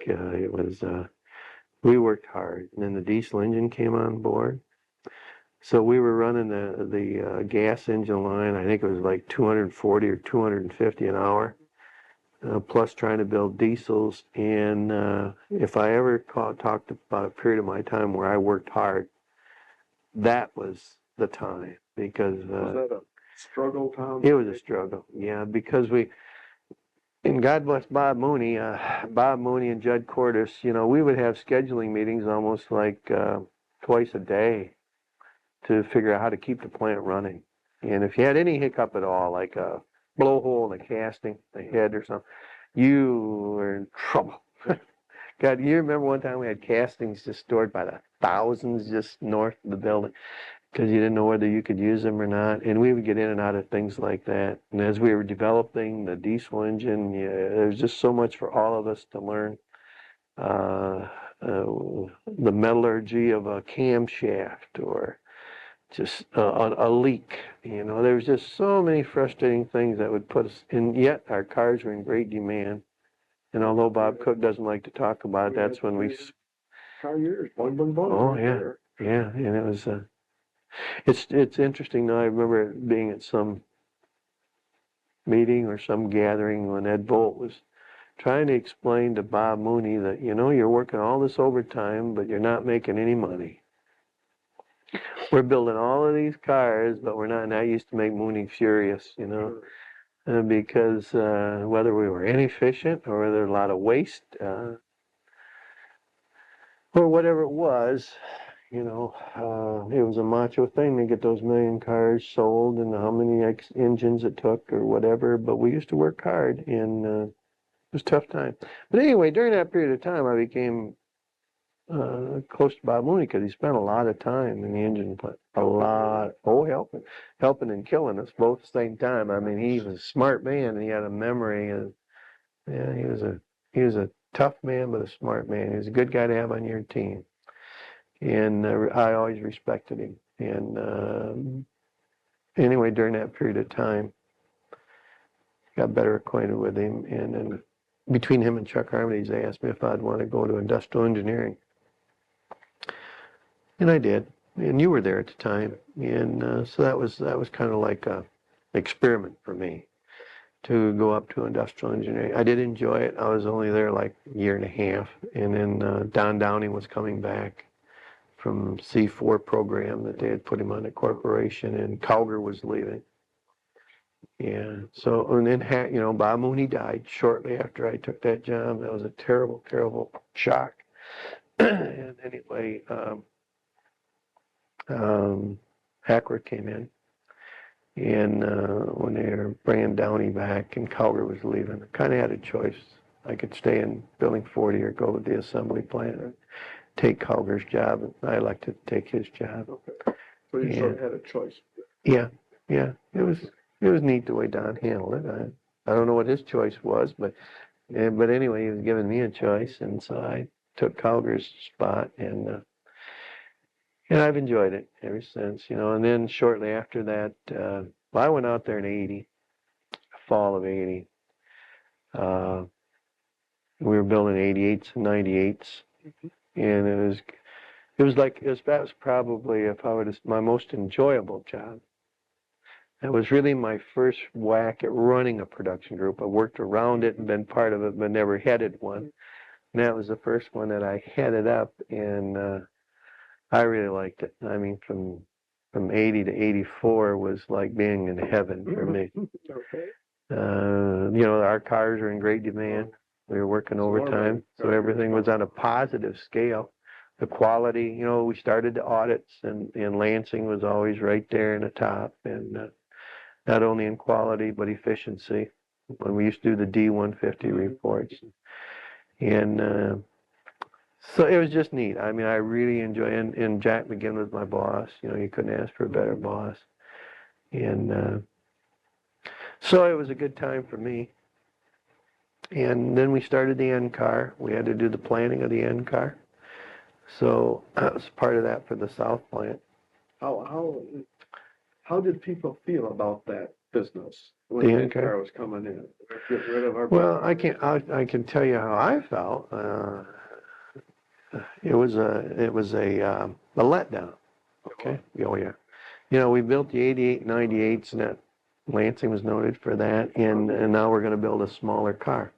We worked hard. And then the diesel engine came on board. So we were running the gas engine line. I think it was like 240 or 250 an hour, plus trying to build diesels. And if I ever talked about a period of my time where I worked hard, that was the time, because Was that a struggle, Tom? it was a struggle. Yeah, because and God bless Bob Mooney and Judd Cordes, you know, we would have scheduling meetings almost like twice a day to figure out how to keep the plant running. And if you had any hiccup at all, like a blowhole in a casting, a head or something, you were in trouble. God, you remember one time we had castings just stored by the thousands just north of the building because you didn't know whether you could use them or not. And we would get in and out of things like that. And as we were developing the diesel engine, there's just so much for all of us to learn. The metallurgy of a camshaft, or just a leak. You know, there was just so many frustrating things that would put us in, yet our cars were in great demand. And although Bob Cook doesn't like to talk about it, that's when we... Car years, boing, boing, boing. Oh, yeah. Yeah, and it was... It's interesting now. I remember being at some meeting or some gathering when Ed Bolt was trying to explain to Bob Mooney that, you know, you're working all this overtime, but you're not making any money. We're building all of these cars, but we're not. And that used to make Mooney furious, you know, because whether we were inefficient or whether a lot of waste or whatever it was, you know, it was a macho thing to get those million cars sold and how many engines it took or whatever. But we used to work hard, and it was a tough time. But anyway, during that period of time, I became close to Bob Mooney because he spent a lot of time in the engine plant. A lot. Oh, helping and killing us both at the same time. I mean, he was a smart man, and he had a memory. And yeah, he was a tough man, but a smart man. He was a good guy to have on your team. And I always respected him. And anyway, during that period of time, got better acquainted with him. And then between him and Chuck Harmony, they asked me if I'd want to go to industrial engineering. And I did. And you were there at the time. And so that was kind of like an experiment for me to go up to industrial engineering. I did enjoy it. I was only there like a year and a half. And then Don Downey was coming back from C4 program that they had put him on a corporation, and Calgar was leaving. Yeah. So, and then, you know, Bob Mooney died shortly after I took that job. That was a terrible, terrible shock. And anyway, Hackworth came in, and when they were bringing Downey back and Calgar was leaving, I kind of had a choice. I could stay in Building 40 or go to the assembly plant. Take Calgar's job, and I elected to take his job. Okay. So you sort of had a choice. Yeah. It was neat the way Don handled it. I don't know what his choice was, but anyway, he was giving me a choice, and so I took Calgar's spot, and And I've enjoyed it ever since, you know. And then shortly after that, I went out there in 80, fall of 80. We were building 88s and 98s, and that was probably, if I would, my most enjoyable job. That was really my first whack at running a production group. I worked around it and been part of it, but never headed one. And that was the first one that I headed up, and I really liked it. I mean, from 80 to 84 was like being in heaven for me. Okay. You know, our cars are in great demand. We were working overtime, so everything was on a positive scale. The quality, you know, we started the audits, and Lansing was always right there in the top, and not only in quality but efficiency. When we used to do the D150 reports, and so it was just neat. I mean, I really enjoyed it. And Jack McGinn was my boss. You know, you couldn't ask for a better boss. And so it was a good time for me. And then we started the end car. We had to do the planning of the end car. So I was part of that for the South plant. How did people feel about that business when The the end car? car was coming in? Get rid of our. Well, I can tell you how I felt. It was a letdown. Okay. Oh yeah. You know, we built the 88 98s, and that Lansing was noted for that, and now we're going to build a smaller car.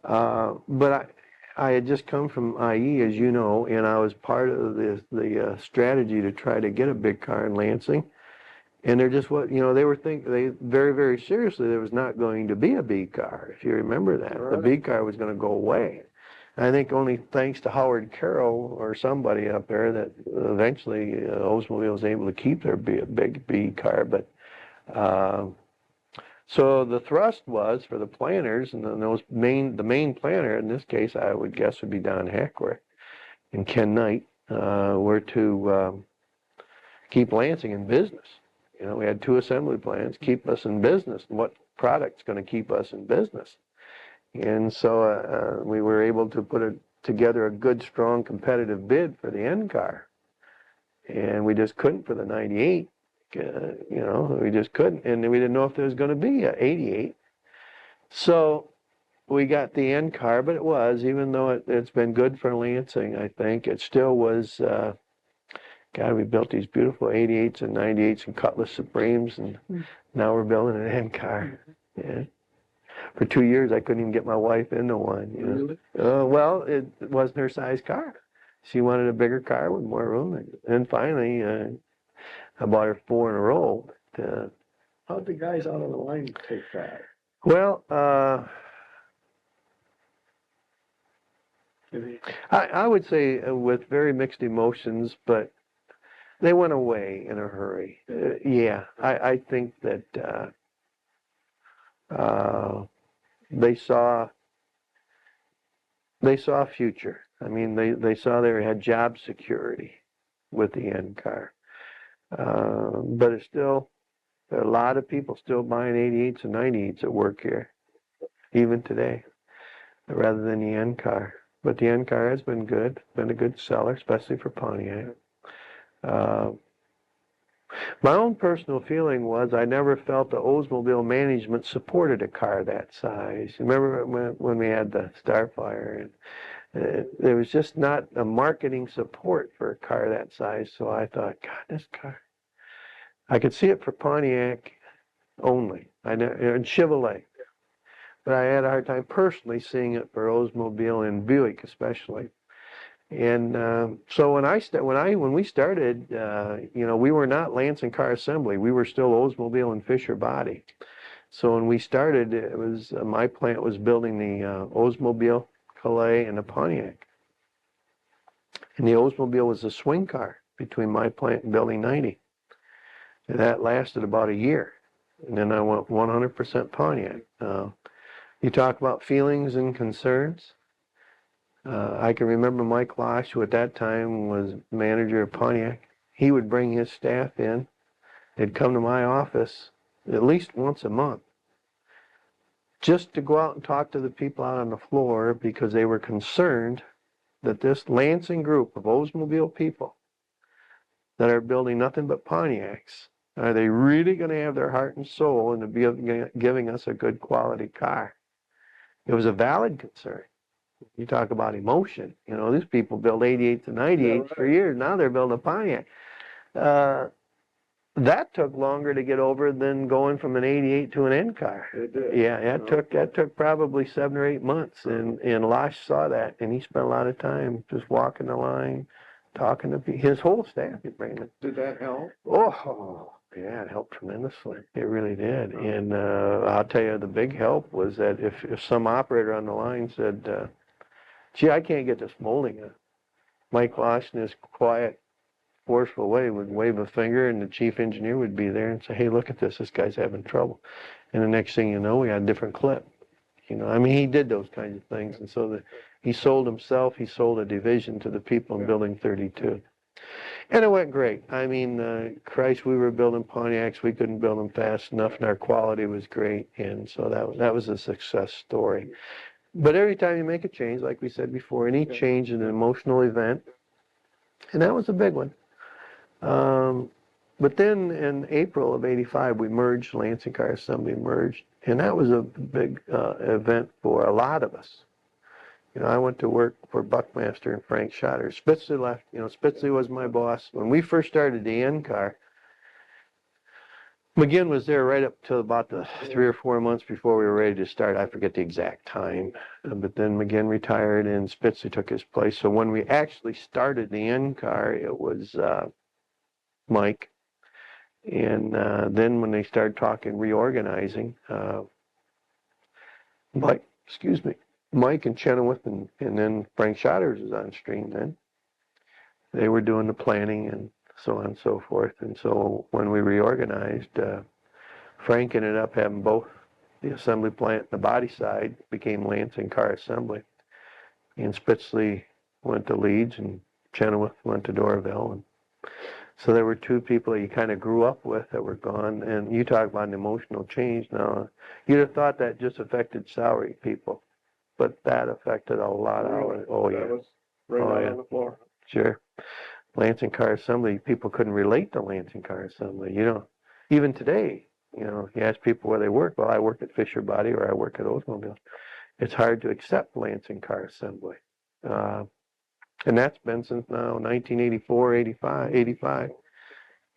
But I had just come from IE, as you know, and I was part of the strategy to try to get a big car in Lansing. And they're just they very, very seriously there was not going to be a B car, if you remember that. Right. The B car was going to go away. I think only thanks to Howard Carroll or somebody up there that eventually Oldsmobile was able to keep their big B car. But so the thrust was for the planners, and then the main planner in this case, I would guess, would be Don Hackworth and Ken Knight, were to keep Lansing in business. You know, we had 2 assembly plants, keep us in business. What product's going to keep us in business? And so we were able to put together a good, strong, competitive bid for the end car. And we just couldn't for the 98. You know, we just couldn't. And we didn't know if there was going to be a 88. So we got the end car, but it was, even though it's been good for Lansing, I think, it still was, God, we built these beautiful 88s and 98s and Cutlass Supremes, and now we're building an end car. Yeah. For 2 years, I couldn't even get my wife into one. You know? Really? Well, it wasn't her size car. She wanted a bigger car with more room. And finally, I bought her 4 in a row. But, How'd the guys out on the line take that? well, I would say with very mixed emotions, but they went away in a hurry. Yeah, I think that they saw a future. I mean, they saw they had job security with the end car. But it's still, there are a lot of people still buying 88s and 98s at work here, even today, rather than the end car. But the end car has been good, been a good seller, especially for Pontiac. My own personal feeling was I never felt the Oldsmobile management supported a car that size. Remember when we had the Starfire, and there was just not a marketing support for a car that size. So I thought, God, this car, I could see it for Pontiac only, and Chevrolet, but I had a hard time personally seeing it for Oldsmobile and Buick especially. And so when we started, you know, we were not Lansing Car Assembly. We were still Oldsmobile and Fisher Body. So when we started, it was my plant was building the Oldsmobile, Calais, and the Pontiac. And the Oldsmobile was a swing car between my plant and Building 90. And that lasted about a year. And then I went 100% Pontiac. You talk about feelings and concerns. I can remember Mike Losh, who at that time was manager of Pontiac. He would bring his staff in. They'd come to my office at least once a month just to go out and talk to the people out on the floor, because they were concerned that this Lansing group of Oldsmobile people that are building nothing but Pontiacs. Are they really going to have their heart and soul into giving us a good quality car? It was a valid concern. You talk about emotion. You know, these people build 88 to 98 for years. Now they're building a Pontiac. That took longer to get over than going from an 88 to an N car. It did. Yeah, that took probably 7 or 8 months, and Losh saw that, and he spent a lot of time just walking the line, talking to his whole staff. Did that help? Oh, yeah, it helped tremendously. It really did. And I'll tell you, the big help was that if some operator on the line said, "Gee, I can't get this molding," Mike Losh, in his quiet, forceful way, would wave a finger, and the chief engineer would be there and say, "Hey, look at this. This guy's having trouble." And the next thing you know, we had a different clip. You know, I mean, he did those kinds of things, and so he sold himself. He sold a division to the people in Building 32, and it went great. I mean, Christ, we were building Pontiacs. We couldn't build them fast enough, and our quality was great, and so that was a success story. But every time you make a change, like we said before, any change is an emotional event, and that was a big one. But then in April of '85, we merged, Lansing Car Assembly merged, and that was a big event for a lot of us. You know, I went to work for Buckmaster and Frank Schotter. Spitzley left. You know, Spitzley was my boss. When we first started the N car, McGinn was there right up to about the 3 or 4 months before we were ready to start. I forget the exact time. But then McGinn retired and Spitzley took his place. So when we actually started the N car, it was Mike. And then when they started talking reorganizing, Mike and Chenoweth and then Frank Schotters was on stream then. They were doing the planning and so on and so forth. And so when we reorganized, Frank ended up having both the assembly plant and the body side became Lansing Car Assembly. And Spitzley went to Leeds and Chenoweth went to Dorville. And so there were two people that you kind of grew up with that were gone. And you talk about an emotional change. Now, you'd have thought that just affected salary people, but that affected a lot of hours. Oh, yeah. That was right out on the floor. Sure. Lansing Car Assembly, people couldn't relate to Lansing Car Assembly. You know, even today, you know, you ask people where they work. Well, I work at Fisher Body or I work at Oldsmobile. It's hard to accept Lansing Car Assembly. And that's been since now 1984, 85.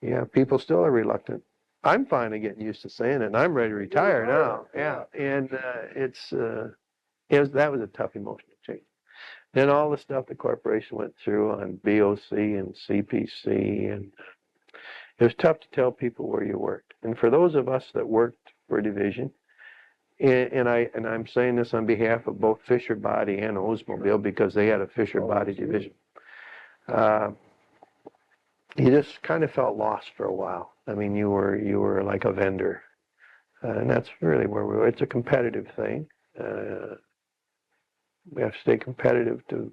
Yeah, people still are reluctant. I'm finally getting used to saying it, and I'm ready to retire now. Yeah, and that was a tough emotional change. Then all the stuff the corporation went through on BOC and CPC, and it was tough to tell people where you worked. And for those of us that worked for a division, and I'm saying this on behalf of both Fisher Body and Oldsmobile because they had a Fisher Body division. You just kind of felt lost for a while. I mean, you were like a vendor, and that's really where we were. It's a competitive thing. We have to stay competitive to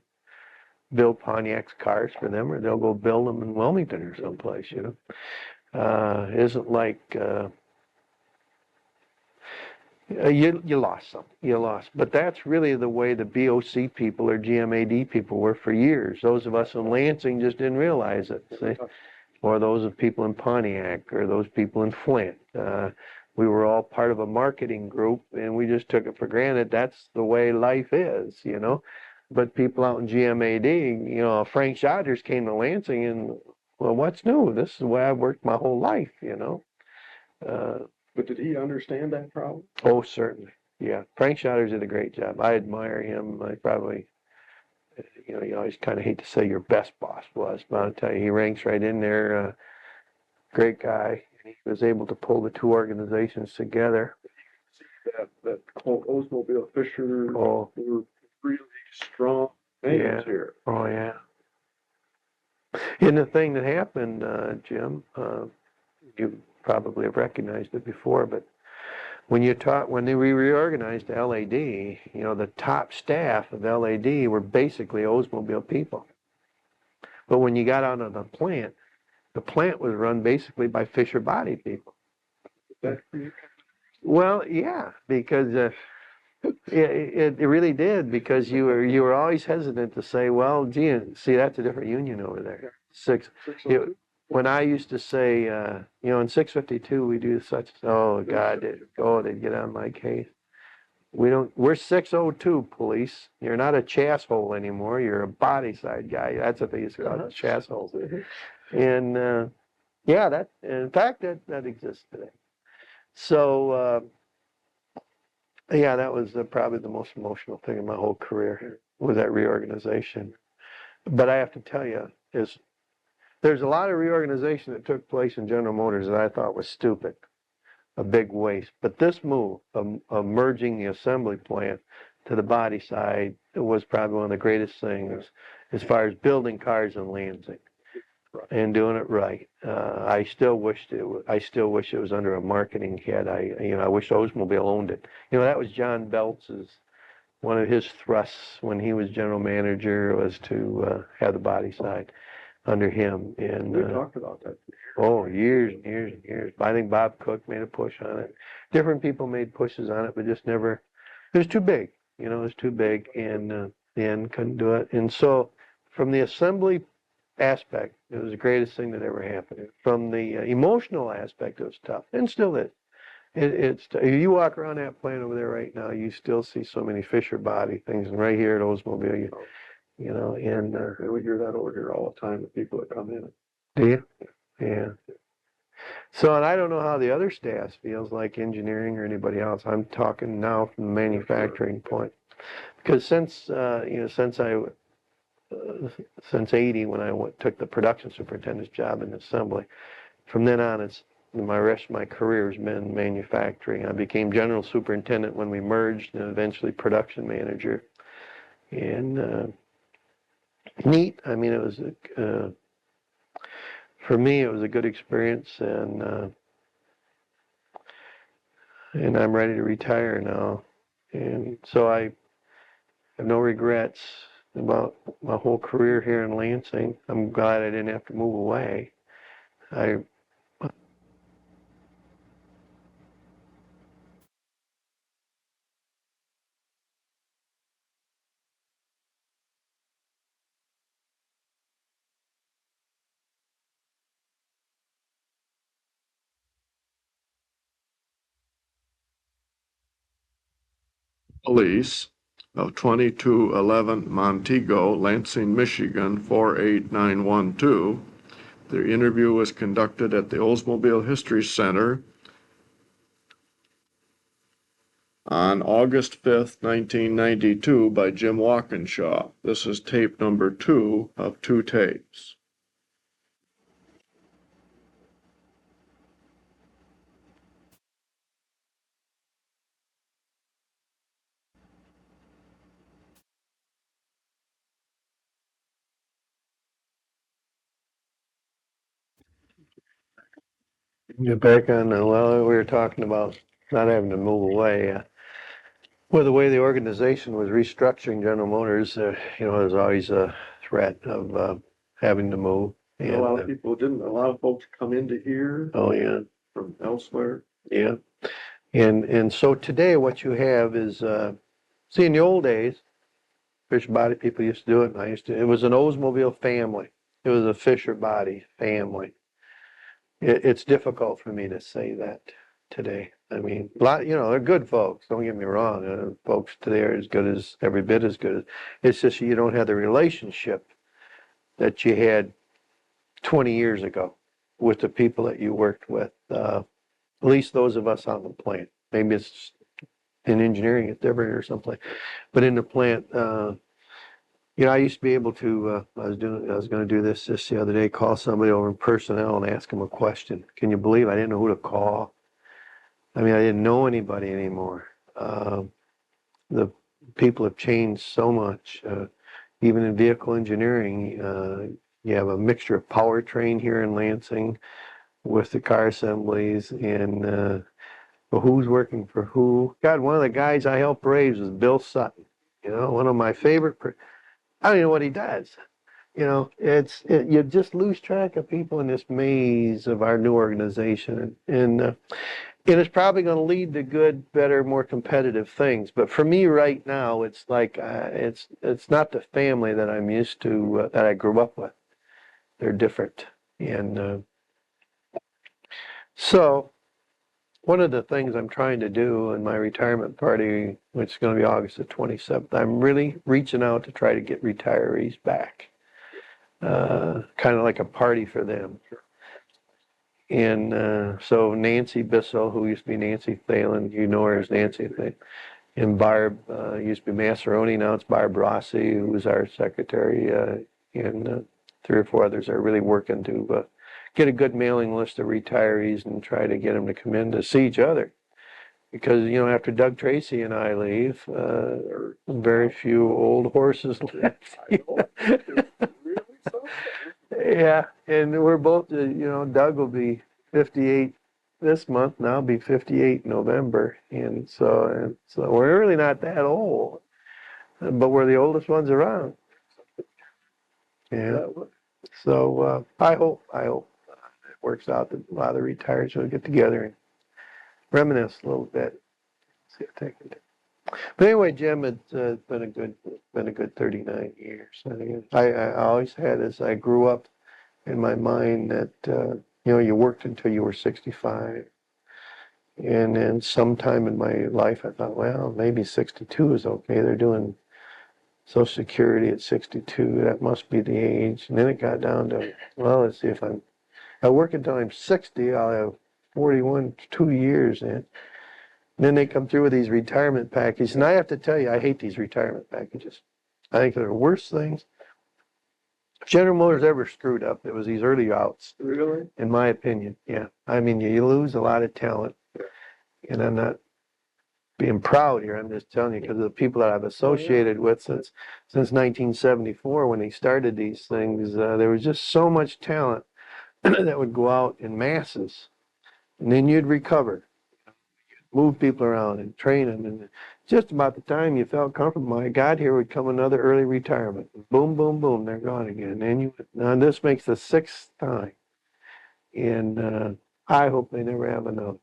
build Pontiac's cars for them, or they'll go build them in Wilmington or someplace. You know, it isn't like you lost some. You lost, but that's really the way the BOC people or GMAD people were for years. Those of us in Lansing just didn't realize it. See? Or those of people in Pontiac, or those people in Flint. We were all part of a marketing group, and we just took it for granted. That's the way life is, you know. But people out in GMAD, you know, Frank Schotters came to Lansing, and well, what's new? This is the way I've worked my whole life, you know. But did he understand that problem? Oh, certainly. Yeah, Frank Schotters did a great job. I admire him. I probably, you know, you always kind of hate to say your best boss was, but I'll tell you, he ranks right in there. Great guy. He was able to pull the two organizations together. That Oldsmobile Fisher Oh, were really strong names here. Oh, yeah. And the thing that happened, Jim, you probably have recognized it before, but when we reorganized LAD, you know, the top staff of LAD were basically Oldsmobile people. But when you got out of the plant was run basically by Fisher Body people. Well, yeah, because it really did, because you were always hesitant to say, well, gee, see, that's a different union over there. when I used to say, in 652 we do such, oh God, they'd get on my case. We're 602 police. You're not a chass hole anymore. You're a body side guy. That's what they used to call it, chass holes. And yeah, in fact, that exists today. So yeah, that was probably the most emotional thing in my whole career, was that reorganization. But I have to tell you, there's a lot of reorganization that took place in General Motors that I thought was stupid, a big waste. But this move of merging the assembly plant to the body side was probably one of the greatest things as far as building cars in Lansing and doing it right. I still wish it was under a marketing head. I wish Oldsmobile owned it. That was John Beltz's, one of his thrusts when he was general manager, was to have the body side under him. And We talked about that. oh, years and years and years. I think Bob Cook made a push on it. Different people made pushes on it, but just never. It was too big. It was too big, and the end couldn't do it. And so, from the assembly aspect, it was the greatest thing that ever happened. From the emotional aspect, it was tough, and still is. It's you walk around that plant over there right now, you still see so many Fisher body things, and right here at Oldsmobile, and We hear that over here all the time with people that come in. do you? Yeah. So, and I don't know how the other staff feels, like engineering or anybody else. I'm talking now from the manufacturing point, because since 80, when I took the production superintendent's job in assembly, from then on, my rest of my career has been manufacturing. I became general superintendent when we merged, and eventually production manager. And neat. I mean, it was for me, it was a good experience, and I'm ready to retire now. And so I have no regrets about my whole career here in Lansing. I'm glad I didn't have to move away. Police of 2211 Montego, Lansing, Michigan 48912. The interview was conducted at the Oldsmobile History Center on August 5th, 1992 by Jim Walkinshaw. This is tape number 2 of 2 tapes. Get back on, well, we were talking about not having to move away. Well, the way the organization was restructuring General Motors, there's always a threat of having to move. A lot of people didn't. A lot of folks come into here Oh, yeah. from elsewhere. Yeah. And so today what you have is, see, in the old days, Fisher body people used to do it, and it was an Oldsmobile family. It was a Fisher body family. It's difficult for me to say that today. I mean, they're good folks, don't get me wrong. Folks today are every bit as good. It's just you don't have the relationship that you had 20 years ago with the people that you worked with. At least those of us on the plant. Maybe it's in engineering, it's different or something. But in the plant, I used to be able to, I was going to do this just the other day, call somebody over in personnel and ask them a question. Can you believe I didn't know who to call? I mean, I didn't know anybody anymore. The people have changed so much. Even in vehicle engineering, you have a mixture of powertrain here in Lansing with the car assemblies, and who's working for who. God, one of the guys I helped raise was Bill Sutton. One of my favorite. I don't even know what he does. You just lose track of people in this maze of our new organization, and it's probably going to lead to good, better, more competitive things. But for me right now, it's like it's not the family that I'm used to, that I grew up with. They're different, And so one of the things I'm trying to do in my retirement party, which is going to be August the 27th, I'm really reaching out to try to get retirees back. Kind of like a party for them. And so Nancy Bissell, who used to be Nancy Thalen, you know her as Nancy Thalen, and Barb used to be Massaroni, now it's Barb Rossi, who was our secretary, and 3 or 4 others are really working to get a good mailing list of retirees and try to get them to come in to see each other. Because, you know, after Doug Tracy and I leave, very few old horses left. Yeah, and we're both, you know, Doug will be 58 this month, and I'll be 58 in November. And so we're really not that old, but we're the oldest ones around. Yeah. So I hope it works out that a lot of the retirees will get together and reminisce a little bit. See if they can do. But anyway, Jim, it's been a good 39 years. I always had, as I grew up, in my mind that you know, you worked until you were 65, and then sometime in my life I thought, well, maybe 62 is okay. They're doing Social Security at 62. That must be the age. And then it got down to, well, let's see, if I work until I'm 60, I'll have 41, 2 years in. And then they come through with these retirement packages, and I have to tell you, I hate these retirement packages. I think they're the worst things. If General Motors ever screwed up, it was these early outs. Really? In my opinion, yeah. I mean, you lose a lot of talent, and I'm not being proud here. I'm just telling you because of the people that I've associated with since 1974 when they started these things. There was just so much talent that would go out in masses, and then you'd recover, move people around and train them, and just about the time you felt comfortable, my God, here would come another early retirement. Boom, boom, boom, they're gone again. And now this makes the 6th time, and I hope they never have another.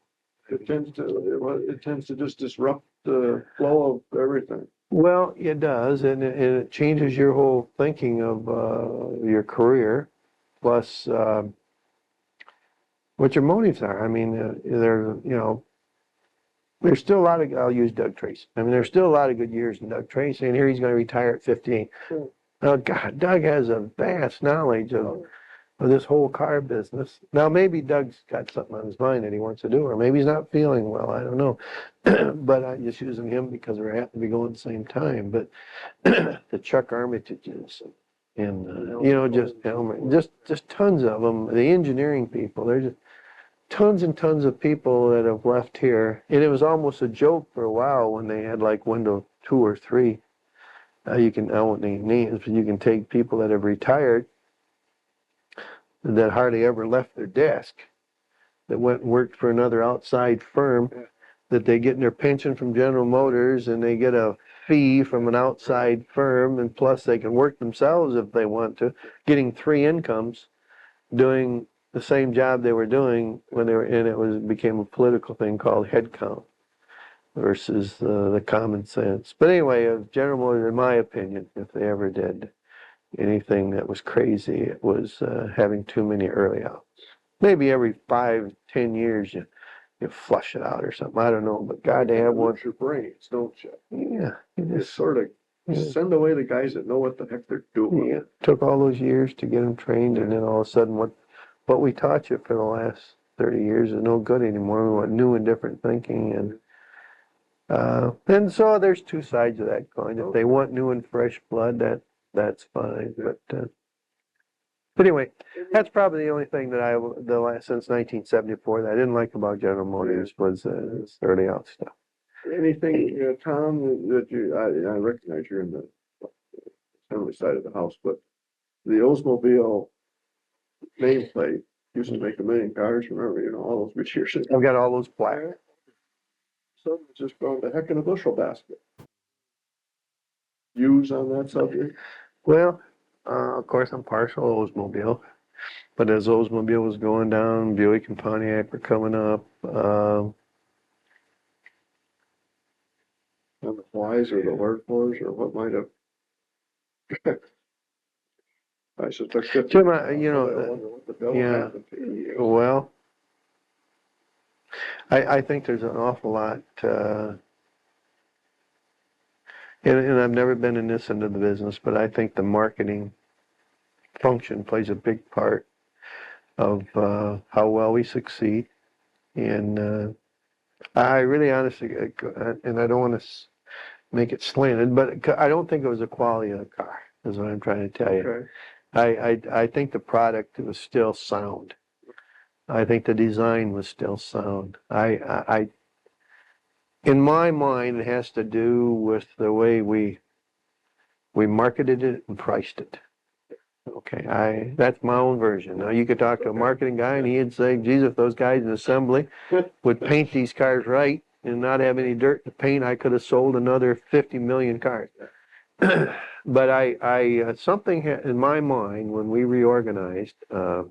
It tends to just disrupt the flow of everything. Well, it does, and it changes your whole thinking of your career, plus what your motives are. I mean, there's still a lot of, I'll use Doug Tracy. I mean, there's still a lot of good years in Doug Tracy, and here he's going to retire at 15. Sure. Now, God, Doug has a vast knowledge of this whole car business. Now, maybe Doug's got something on his mind that he wants to do, or maybe he's not feeling well. I don't know. But I'm just using him because we happen to be going at the same time. But the Chuck Armitages and you know, just Elmer, just tons of them. The engineering people, there's just tons and tons of people that have left here. And it was almost a joke for a while when they had like window 2 or 3. I won't name names, but you can take people that have retired that hardly ever left their desk, that went and worked for another outside firm, that they get their pension from General Motors, and they get a fee from an outside firm, and plus they can work themselves if they want to, getting 3 incomes, doing the same job they were doing when they were in it. Became a political thing called headcount versus the common sense. But anyway, of General Motors, in my opinion, if they ever did anything that was crazy, it was having too many early outs. Maybe every 5, 10 years you flush it out or something. I don't know, but God, they have one. Your brains, don't you? Yeah, You sort of send away the guys that know what the heck they're doing. Yeah, took all those years to get them trained, and then all of a sudden, what we taught you for the last 30 years is no good anymore. We want new and different thinking, and so there's 2 sides of that coin. If they want new and fresh blood, that's fine. But anyway, that's probably the only thing that since 1974 that I didn't like about General Motors was this early out stuff. Anything, Tom, that I recognize you're in the family side of the house, but the Oldsmobile nameplate used to make 1 million cars. Remember, all those good years. I've got all those plaques. Some just going to heck in a bushel basket. Views on that subject? Well, of course, I'm partial to Oldsmobile, but as Oldsmobile was going down, Buick and Pontiac were coming up. On the whys or the wherefores or what might have. I suspect 50. Jim, I wonder what the bill yeah. happened to. Well, I think there's an awful lot, and I've never been in this end of the business, but I think the marketing function plays a big part of how well we succeed. And I really honestly, and I don't want to make it slanted, but I don't think it was the quality of the car, is what I'm trying to tell you. Okay. I think the product was still sound. I think the design was still sound. In my mind, it has to do with the way we marketed it and priced it. Okay, that's my own version. Now, you could talk to a marketing guy and he'd say, geez, if those guys in assembly would paint these cars right and not have any dirt to paint, I could have sold another 50 million cars. But something in my mind when we reorganized, and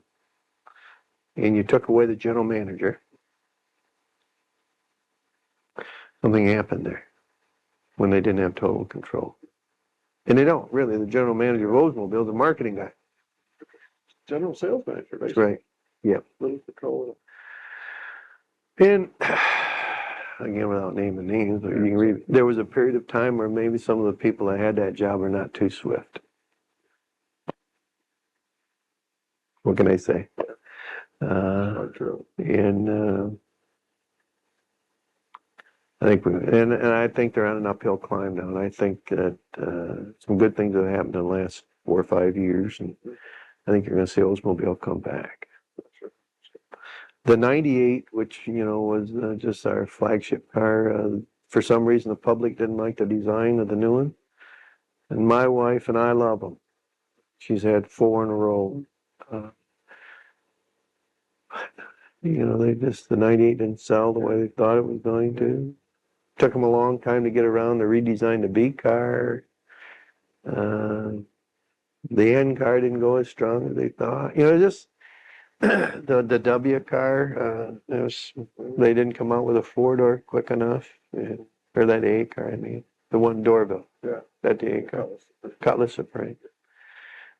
you took away the general manager, something happened there when they didn't have total control. And they don't, really. The general manager of Oldsmobile is a marketing guy. General sales manager, That's basically. right. Yep. Little control. And again, without naming names, but you can read, there was a period of time where maybe some of the people that had that job were not too swift. What can I say? Not true. And I think and I think they're on an uphill climb now. And I think that some good things have happened in the last 4 or 5 years, and I think you're going to see Oldsmobile come back. The 98, which was just our flagship car, for some reason the public didn't like the design of the new one, and my wife and I love them. She's had 4 in a row. The 98 didn't sell the way they thought it was going to. Took them a long time to get around to redesign the B car. The N car didn't go as strong as they thought. Just the W car, they didn't come out with a 4-door quick enough. Or that A car, the one Dorville. Yeah. That the A car. Cutlass Supreme.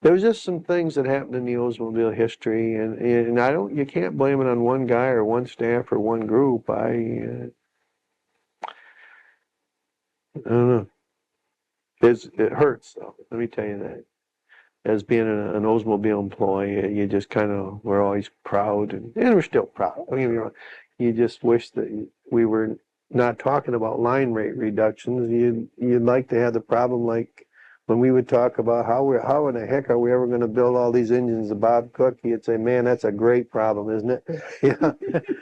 There was just some things that happened in the Oldsmobile history, and you can't blame it on one guy or one staff or one group. I don't know. It hurts, though. Let me tell you that. As being an Oldsmobile employee, you just we're always proud, and we're still proud. Don't get me wrong. You just wish that we were not talking about line rate reductions. You'd like to have the problem like when we would talk about how in the heck are we ever going to build all these engines of Bob Cook? You'd say, man, that's a great problem, isn't it? Yeah,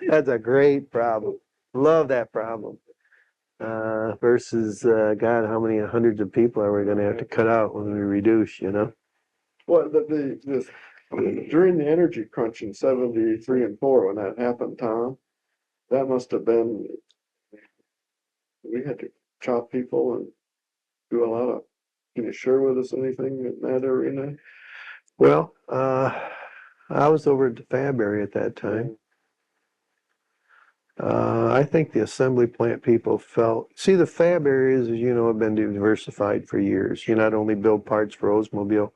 that's a great problem. Love that problem. Versus, God, how many hundreds of people are we going to have to cut out when we reduce, Well, during the energy crunch in 73 and 4, when that happened, Tom, that must have been, we had to chop people and do a lot of, can you share with us anything in that arena? Well, I was over at the fab area at that time. I think the assembly plant people see, the fab areas, as you know, have been diversified for years. You not only build parts for Oldsmobile,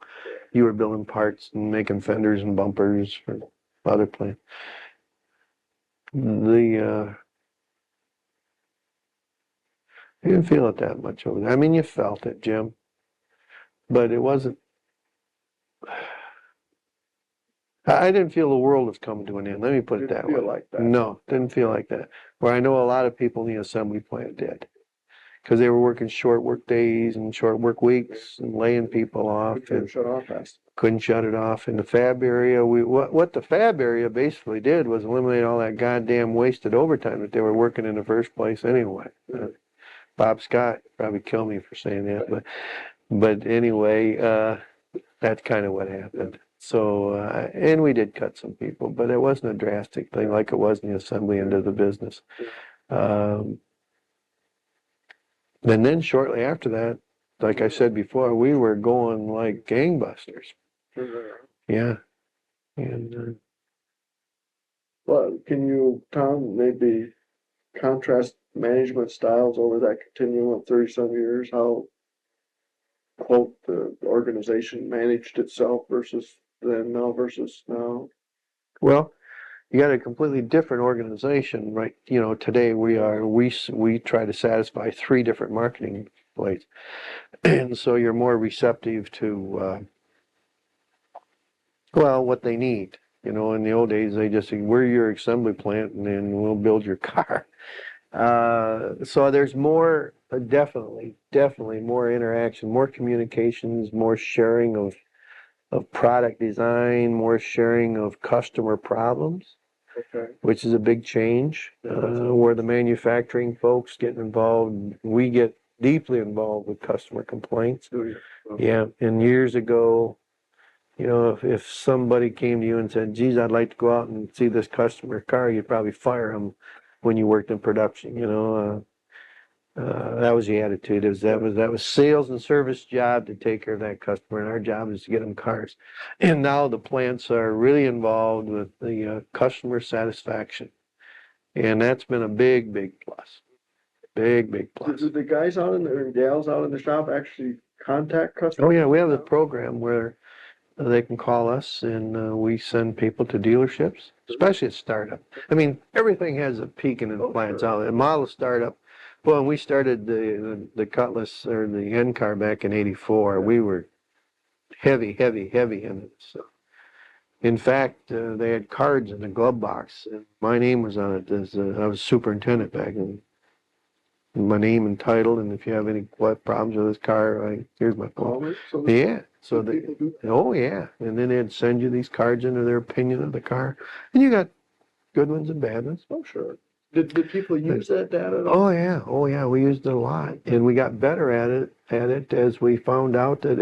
you were building parts and making fenders and bumpers for other plants. You didn't feel it that much over there. You felt it, Jim, but it wasn't. I didn't feel the world was coming to an end. Let me put it that way. Didn't feel like that. No, didn't feel like that. Where I know a lot of people in the assembly plant did, because they were working short work days and short work weeks and laying people off. Couldn't shut off fast. Couldn't shut it off. In the fab area, what the fab area basically did was eliminate all that goddamn wasted overtime that they were working in the first place anyway. Bob Scott probably killed me for saying that, but anyway, that's kind of what happened. So, and we did cut some people, but it wasn't a drastic thing like it was in the assembly end of the business. And then shortly after that, like I said before, we were going like gangbusters. Yeah. And well, can you, Tom, maybe contrast management styles over that continuum of 30-some years? How quote the organization managed itself versus then now versus now? Well, you got a completely different organization, right? You know, today we try to satisfy three different marketing plates, and so you're more receptive to well, what they need. You know, in the old days, they just said, "We're your assembly plant, and then we'll build your car." So there's more, definitely more interaction, more communications, more sharing of product design, more sharing of customer problems, Okay. which is a big change. Where the manufacturing folks get involved, we get deeply involved with customer complaints. Do you? Yeah, and years ago, you know, if somebody came to you and said, geez, I'd like to go out and see this customer car, you'd probably fire them when you worked in production, you know. That was the attitude. That was sales and service job to take care of that customer, and our job is to get them cars. And now the plants are really involved with the customer satisfaction, and that's been a big plus. Big plus. Do the guys out in the, or gals out in the shop actually contact customers? Oh yeah, we have a program where they can call us, and we send people to dealerships, especially at startup. I mean, everything has a peak and a plans out. A model startup. Well, when we started the Cutlass or the N car back in '84, we were heavy in it. So, in fact, they had cards in the glove box, and my name was on it. As I was superintendent back then. My name and title, and if you have any problems with this car, here's my phone. Yeah. So oh yeah, and then they'd send you these cards into their opinion of the car, and you got good ones and bad ones. Oh, sure. Did people use that data at all? Oh yeah, we used it a lot, and we got better at it as we found out that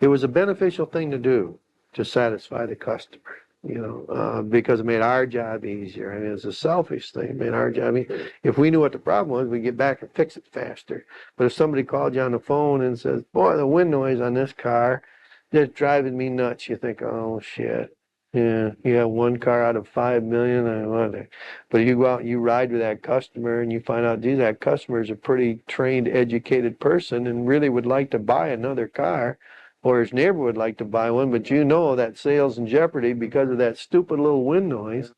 it was a beneficial thing to do to satisfy the customer. You know, because it made our job easier. I mean, it's a selfish thing. It made our job. I mean, if we knew what the problem was, we'd get back and fix it faster. But if somebody called you on the phone and says, "Boy, the wind noise on this car just driving me nuts," you think, "Oh shit, yeah, you have one car out of 5 million. I wonder." But you go out and you ride with that customer, and you find out, geez, that customer is a pretty trained, educated person, and really would like to buy another car. Or his neighbor would like to buy one, but you know that sale's in jeopardy because of that stupid little wind noise.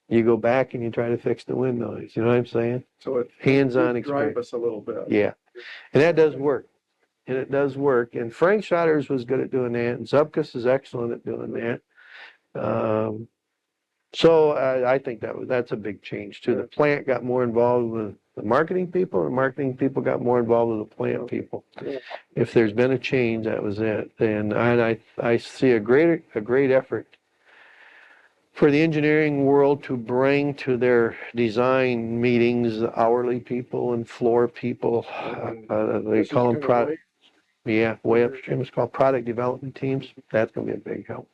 You go back and you try to fix the wind noise. You know what I'm saying? So it hands-on did drive experience. us a little bit. Yeah, and that does work. And it does work. And Frank Schotters was good at doing that, and Zupkus is excellent at doing that. So I think that's a big change too. The plant got more involved with the marketing people, and marketing people got more involved with the plant people. If there's been a change, that was it. And I see a great effort for the engineering world to bring to their design meetings hourly people and floor people. They call them way upstream. It's called product development teams. That's going to be a big help.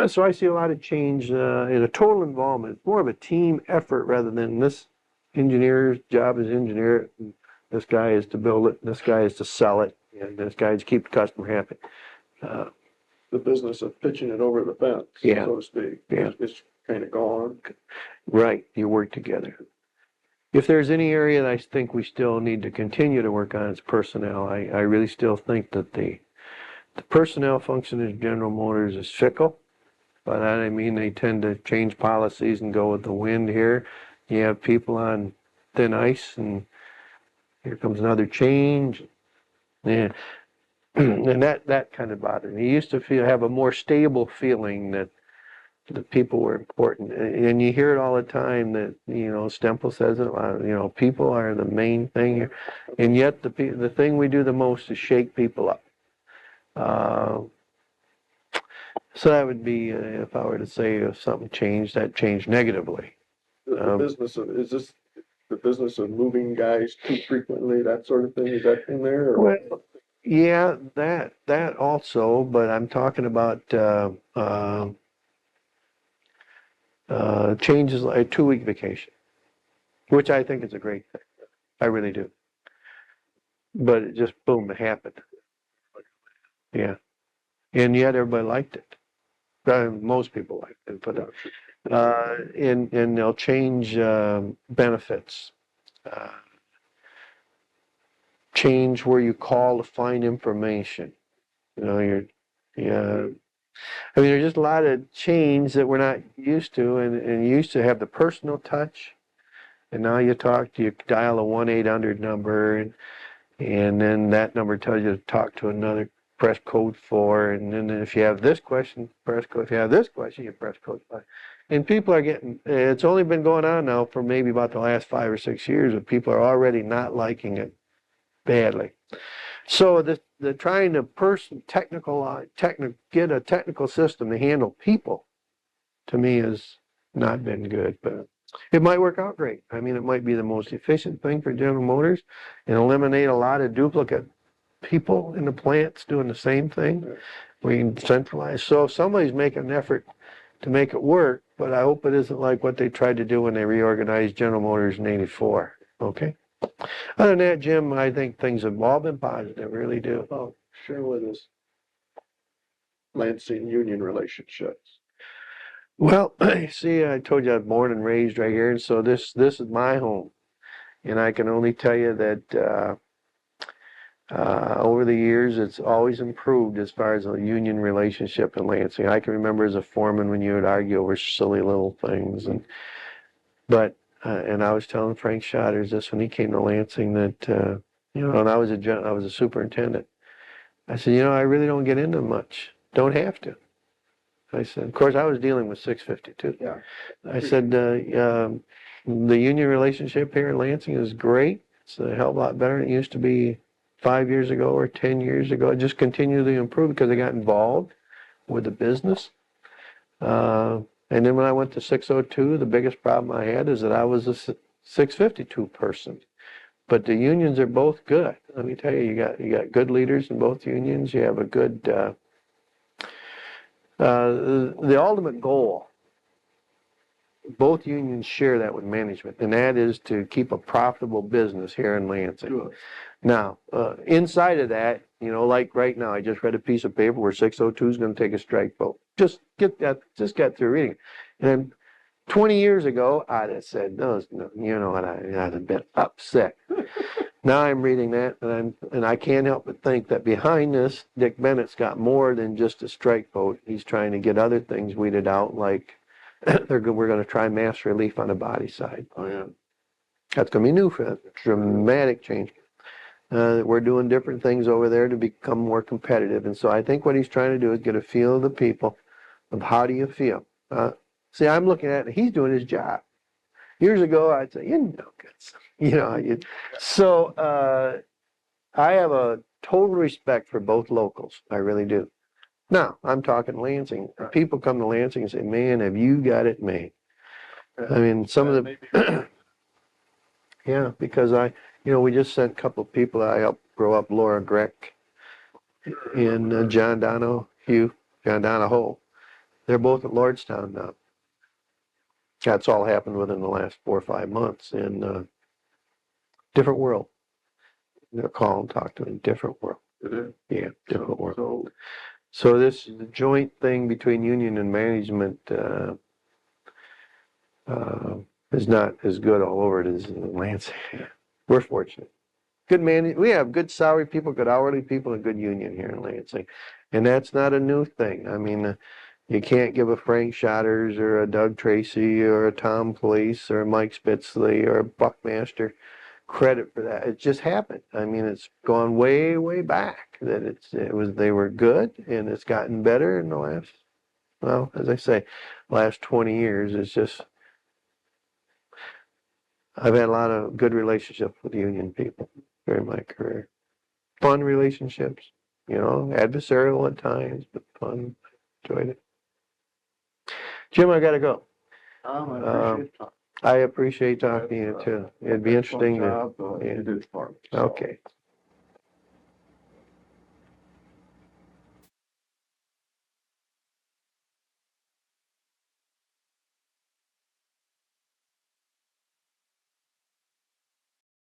So I see a lot of change in a total involvement. It's more of a team effort rather than this engineer's job is engineer. And this guy is to build it. This guy is to sell it. And this guy is to keep the customer happy. The business of pitching it over the fence, so to speak. Yeah. It's kind of gone. Right. You work together. If there's any area that I think we still need to continue to work on, it's personnel. I really still think that the personnel function at General Motors is fickle. By that I mean they tend to change policies and go with the wind here. You have people on thin ice, and here comes another change. Yeah. And that kind of bothered me. You used to have a more stable feeling that the people were important. And you hear it all the time that, you know, Stempel says it, you know, people are the main thing here. And yet the thing we do the most is shake people up. So that would be, if I were to say if something changed, that changed negatively. The business of, is this the business of moving guys too frequently, that sort of thing? Is that in there? Or? Well, yeah, that also, but I'm talking about changes like a 2-week vacation, which I think is a great thing. I really do. But it just, boom, it happened. Yeah. And yet everybody liked it. Most people liked it, but and they'll change benefits. change where you call to find information. You know, yeah. I mean, there's just a lot of change that we're not used to, and you used to have the personal touch, and now you dial a 1-800 number, and then that number tells you to talk to another, press code 4, and then if you have this question, press code. If you have this question, you press code 5. And people are getting, it's only been going on now for maybe about the last 5 or 6 years, but people are already not liking it badly. So the trying to get a technical system to handle people, to me, has not been good, but it might work out great. I mean, it might be the most efficient thing for General Motors and eliminate a lot of duplicate people in the plants doing the same thing. We can centralize. So if somebody's making an effort to make it work, but I hope it isn't like what they tried to do when they reorganized General Motors in '84. Okay? Other than that, Jim, I think things have all been positive, really do. Oh, share with us Lansing union relationships. Well, see, I told you I was born and raised right here, and so this is my home. And I can only tell you that over the years, it's always improved as far as a union relationship in Lansing. I can remember as a foreman when you would argue over silly little things, and I was telling Frank Shotters this when he came to Lansing that and I was a superintendent. I said, I really don't get into much. Don't have to. I said, of course, I was dealing with 652. Yeah. I said, the union relationship here in Lansing is great. It's a hell of a lot better than it used to be 5 years ago or 10 years ago. It just continued to improve because I got involved with the business. And then when I went to 602, the biggest problem I had is that I was a 652 person. But the unions are both good. Let me tell you, you got good leaders in both unions. You have a good the ultimate goal, both unions share that with management, and that is to keep a profitable business here in Lansing. Sure. Now, inside of that, like right now, I just read a piece of paper where 602 is going to take a strike vote. Just got through reading it. And 20 years ago, I'd have said, no, what, I'd have been upset. Now I'm reading that, and I can't help but think that behind this, Dick Bennett's got more than just a strike vote. He's trying to get other things weeded out, like we're going to try mass relief on the body side. Oh, yeah. That's going to be new for them. Dramatic change. We're doing different things over there to become more competitive. And so I think what he's trying to do is get a feel of the people of how do you feel. See, I'm looking at it, he's doing his job. Years ago, I'd say, So I have a total respect for both locals. I really do. Now, I'm talking Lansing. People come to Lansing and say, man, have you got it made? I mean, some of the, yeah, because we just sent a couple of people I helped grow up, Laura Greck and John Donahoe. They're both at Lordstown now. That's all happened within the last 4 or 5 months, and different world. They'll call and talk to them, different world. Yeah, different world. So this joint thing between union and management is not as good all over it as in Lansing. We're fortunate. We have good salary people, good hourly people, and good union here in Lansing. And that's not a new thing. I mean, you can't give a Frank Shotters or a Doug Tracy or a Tom Pulice or a Mike Spitzley or a Buckmaster credit for that. It just happened. I mean, it's gone way, way back that they were good, and it's gotten better in the last, well, as I say, last 20 years. It's just, I've had a lot of good relationships with union people during my career. Fun relationships, adversarial at times, but fun. Enjoyed it. Jim, I gotta go. I appreciate talking to you too. It'd be interesting to. You did for me. Okay.